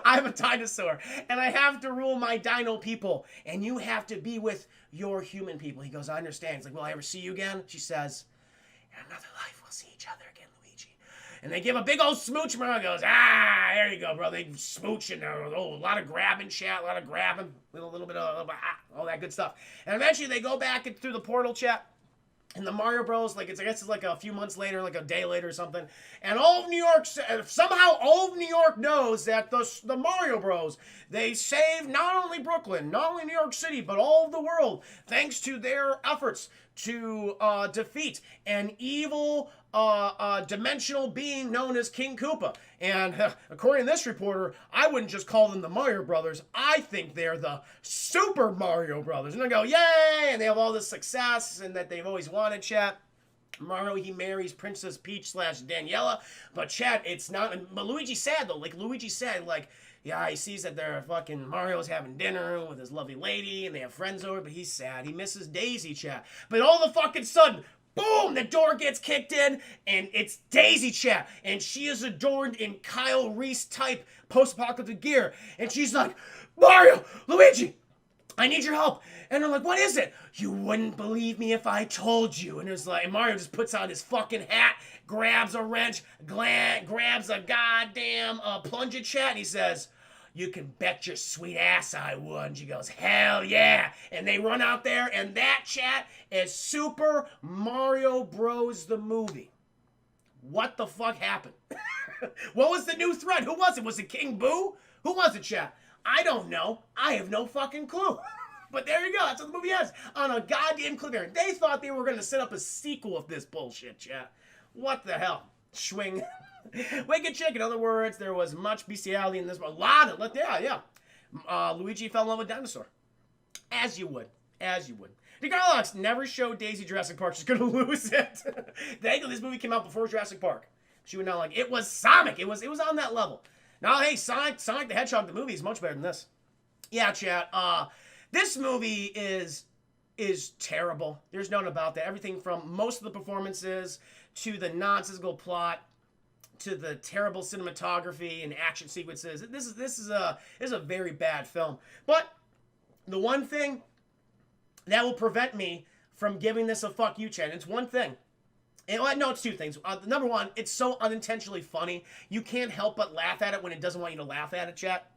I'm a dinosaur, and I have to rule my dino people, and you have to be with your human people. He goes, I understand. He's like, will I ever see you again? She says, in another life, we'll see each other again, Luigi. And they give a big old smooch. Mario goes, there you go, bro. They smooch, and a lot of grabbing, chat, a lot of grabbing, a little bit of all that good stuff. And eventually they go back through the portal, chat. And the Mario Bros, I guess it's like a few months later, like a day later or something. And all of New York, somehow all of New York knows that the Mario Bros, they saved not only Brooklyn, not only New York City, but all of the world, thanks to their efforts to defeat an evil dimensional being known as King Koopa. And according to this reporter, I wouldn't just call them the Mario Brothers. I think they're the Super Mario Brothers. And they go, yay! And they have all this success and that they've always wanted, chat. Mario, he marries Princess Peach / Daniela. But chat, it's not... But Luigi's sad, though. Like, Luigi said, yeah, he sees that they're fucking Mario's having dinner with his lovely lady and they have friends over, but he's sad. He misses Daisy, chat. But all of a fucking sudden, Boom! The door gets kicked in, and it's Daisy chat, and she is adorned in Kyle Reese type post-apocalyptic gear, and she's like, Mario, Luigi, I need your help. And they're like, what is it? You wouldn't believe me if I told you. And it's like, and Mario just puts on his fucking hat, grabs a wrench, grabs a goddamn plunger chat, and he says, you can bet your sweet ass I would. And she goes, hell yeah. And they run out there, and that chat is Super Mario Bros. The movie. What the fuck happened? What was the new threat? Who was it? Was it King Boo? Who was it, chat? I don't know. I have no fucking clue. But there you go. That's what the movie is. On a goddamn cliffhanger. They thought they were going to set up a sequel of this bullshit, chat. What the hell? Swing. Wicked chick. In other words, there was much bestiality in this. A lot of, yeah. Luigi fell in love with dinosaur. As you would. As you would. DeCarlox never showed Daisy Jurassic Park. She's going to lose it. This movie came out before Jurassic Park. She would not like it. Was Sonic. It was on that level. Now, hey, Sonic the Hedgehog, the movie is much better than this. Yeah, chat. This movie is terrible. There's no doubt about that. Everything from most of the performances to the nonsensical plot to the terrible cinematography and action sequences. This is a very bad film. But the one thing that will prevent me from giving this a fuck you, chat. It's one thing. No, it's two things. Number one, it's so unintentionally funny. You can't help but laugh at it when it doesn't want you to laugh at it, chat.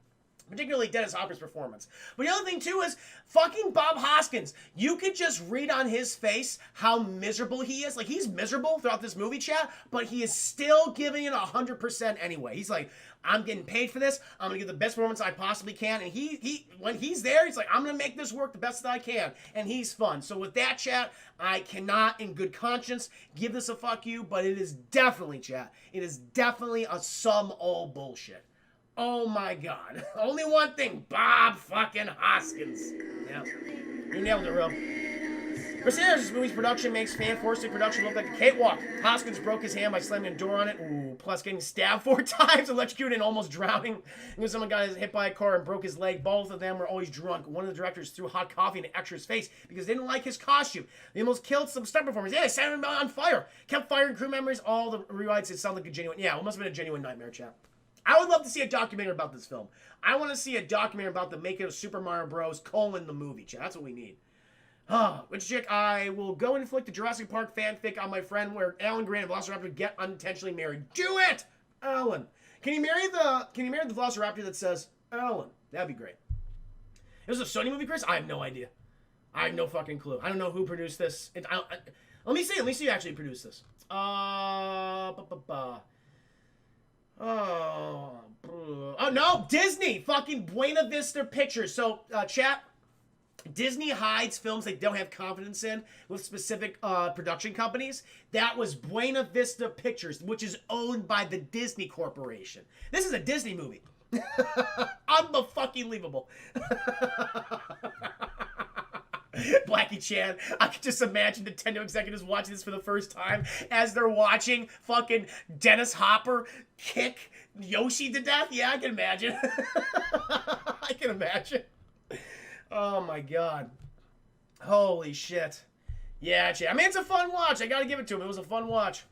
Particularly Dennis Hopper's performance. But the other thing, too, is fucking Bob Hoskins. You could just read on his face how miserable he is. Like, he's miserable throughout this movie, chat, but he is still giving it 100% anyway. He's like, I'm getting paid for this. I'm going to give the best performance I possibly can. And he when he's there, he's like, I'm going to make this work the best that I can. And he's fun. So with that, chat, I cannot, in good conscience, give this a fuck you, but it is definitely, chat, it is definitely a some old bullshit. Oh my god. Only one thing. Bob fucking Hoskins. Yeah. You nailed it, Rob. This movie's production makes fan-forcing production look like a cakewalk. Hoskins broke his hand by slamming a door on it. Ooh, plus getting stabbed 4 times, electrocuted, and almost drowning. And someone got hit by a car and broke his leg. Both of them were always drunk. One of the directors threw hot coffee in the extra's face because they didn't like his costume. They almost killed some stunt performers. Yeah, they set him on fire. Kept firing crew members. All the rewrites, it sounded like a genuine... Yeah, it must have been a genuine nightmare, chat. I would love to see a documentary about this film. I want to see a documentary about the making of Super Mario Bros. The movie, chat. That's what we need. Which chick, I will go and inflict a Jurassic Park fanfic on my friend where Alan Grant and Velociraptor get unintentionally married. Do it! Alan. Can you marry the Velociraptor that says Alan? That'd be great. It was a Sony movie, Chris? I have no idea. I have no fucking clue. I don't know who produced this. Let me see who actually produced this. Oh no, Disney, fucking Buena Vista Pictures. So, chat, Disney hides films they don't have confidence in with specific production companies. That was Buena Vista Pictures, which is owned by the Disney Corporation. This is a Disney movie. Unfucking-believable. Blackie Chan, I could just imagine Nintendo executives watching this for the first time as they're watching fucking Dennis Hopper kick Yoshi to death. Yeah, I can imagine. I can imagine. Oh my god. Holy shit. Yeah, Chan. I mean, it's a fun watch. I gotta give it to him. It was a fun watch.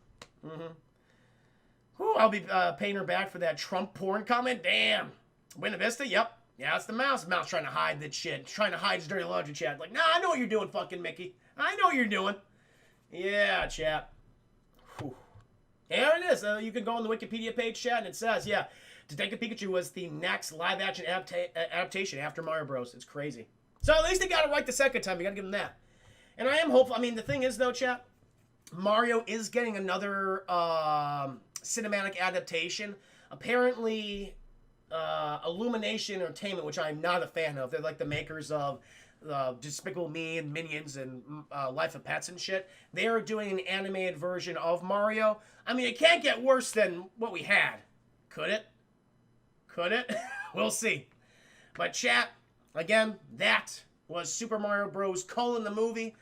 Whew, I'll be paying her back for that Trump porn comment. Damn. Buena Vista? Yep. Yeah, it's the mouse. Mouse trying to hide that shit. Trying to hide his dirty laundry, chat. Like, nah, I know what you're doing, fucking Mickey. I know what you're doing. Yeah, chat. Whew. There it is. You can go on the Wikipedia page, chat, and it says, yeah, Detective Pikachu was the next live-action adaptation after Mario Bros. It's crazy. So at least they got it right the second time. You got to give them that. And I am hopeful. I mean, the thing is, though, chat, Mario is getting another cinematic adaptation. Apparently... Illumination Entertainment, which I'm not a fan of. They're like the makers of Despicable Me and Minions and Life of Pets and shit. They are doing an animated version of Mario. I mean, it can't get worse than what we had. Could it? Could it? We'll see. But chat, again, that was Super Mario Bros. The movie.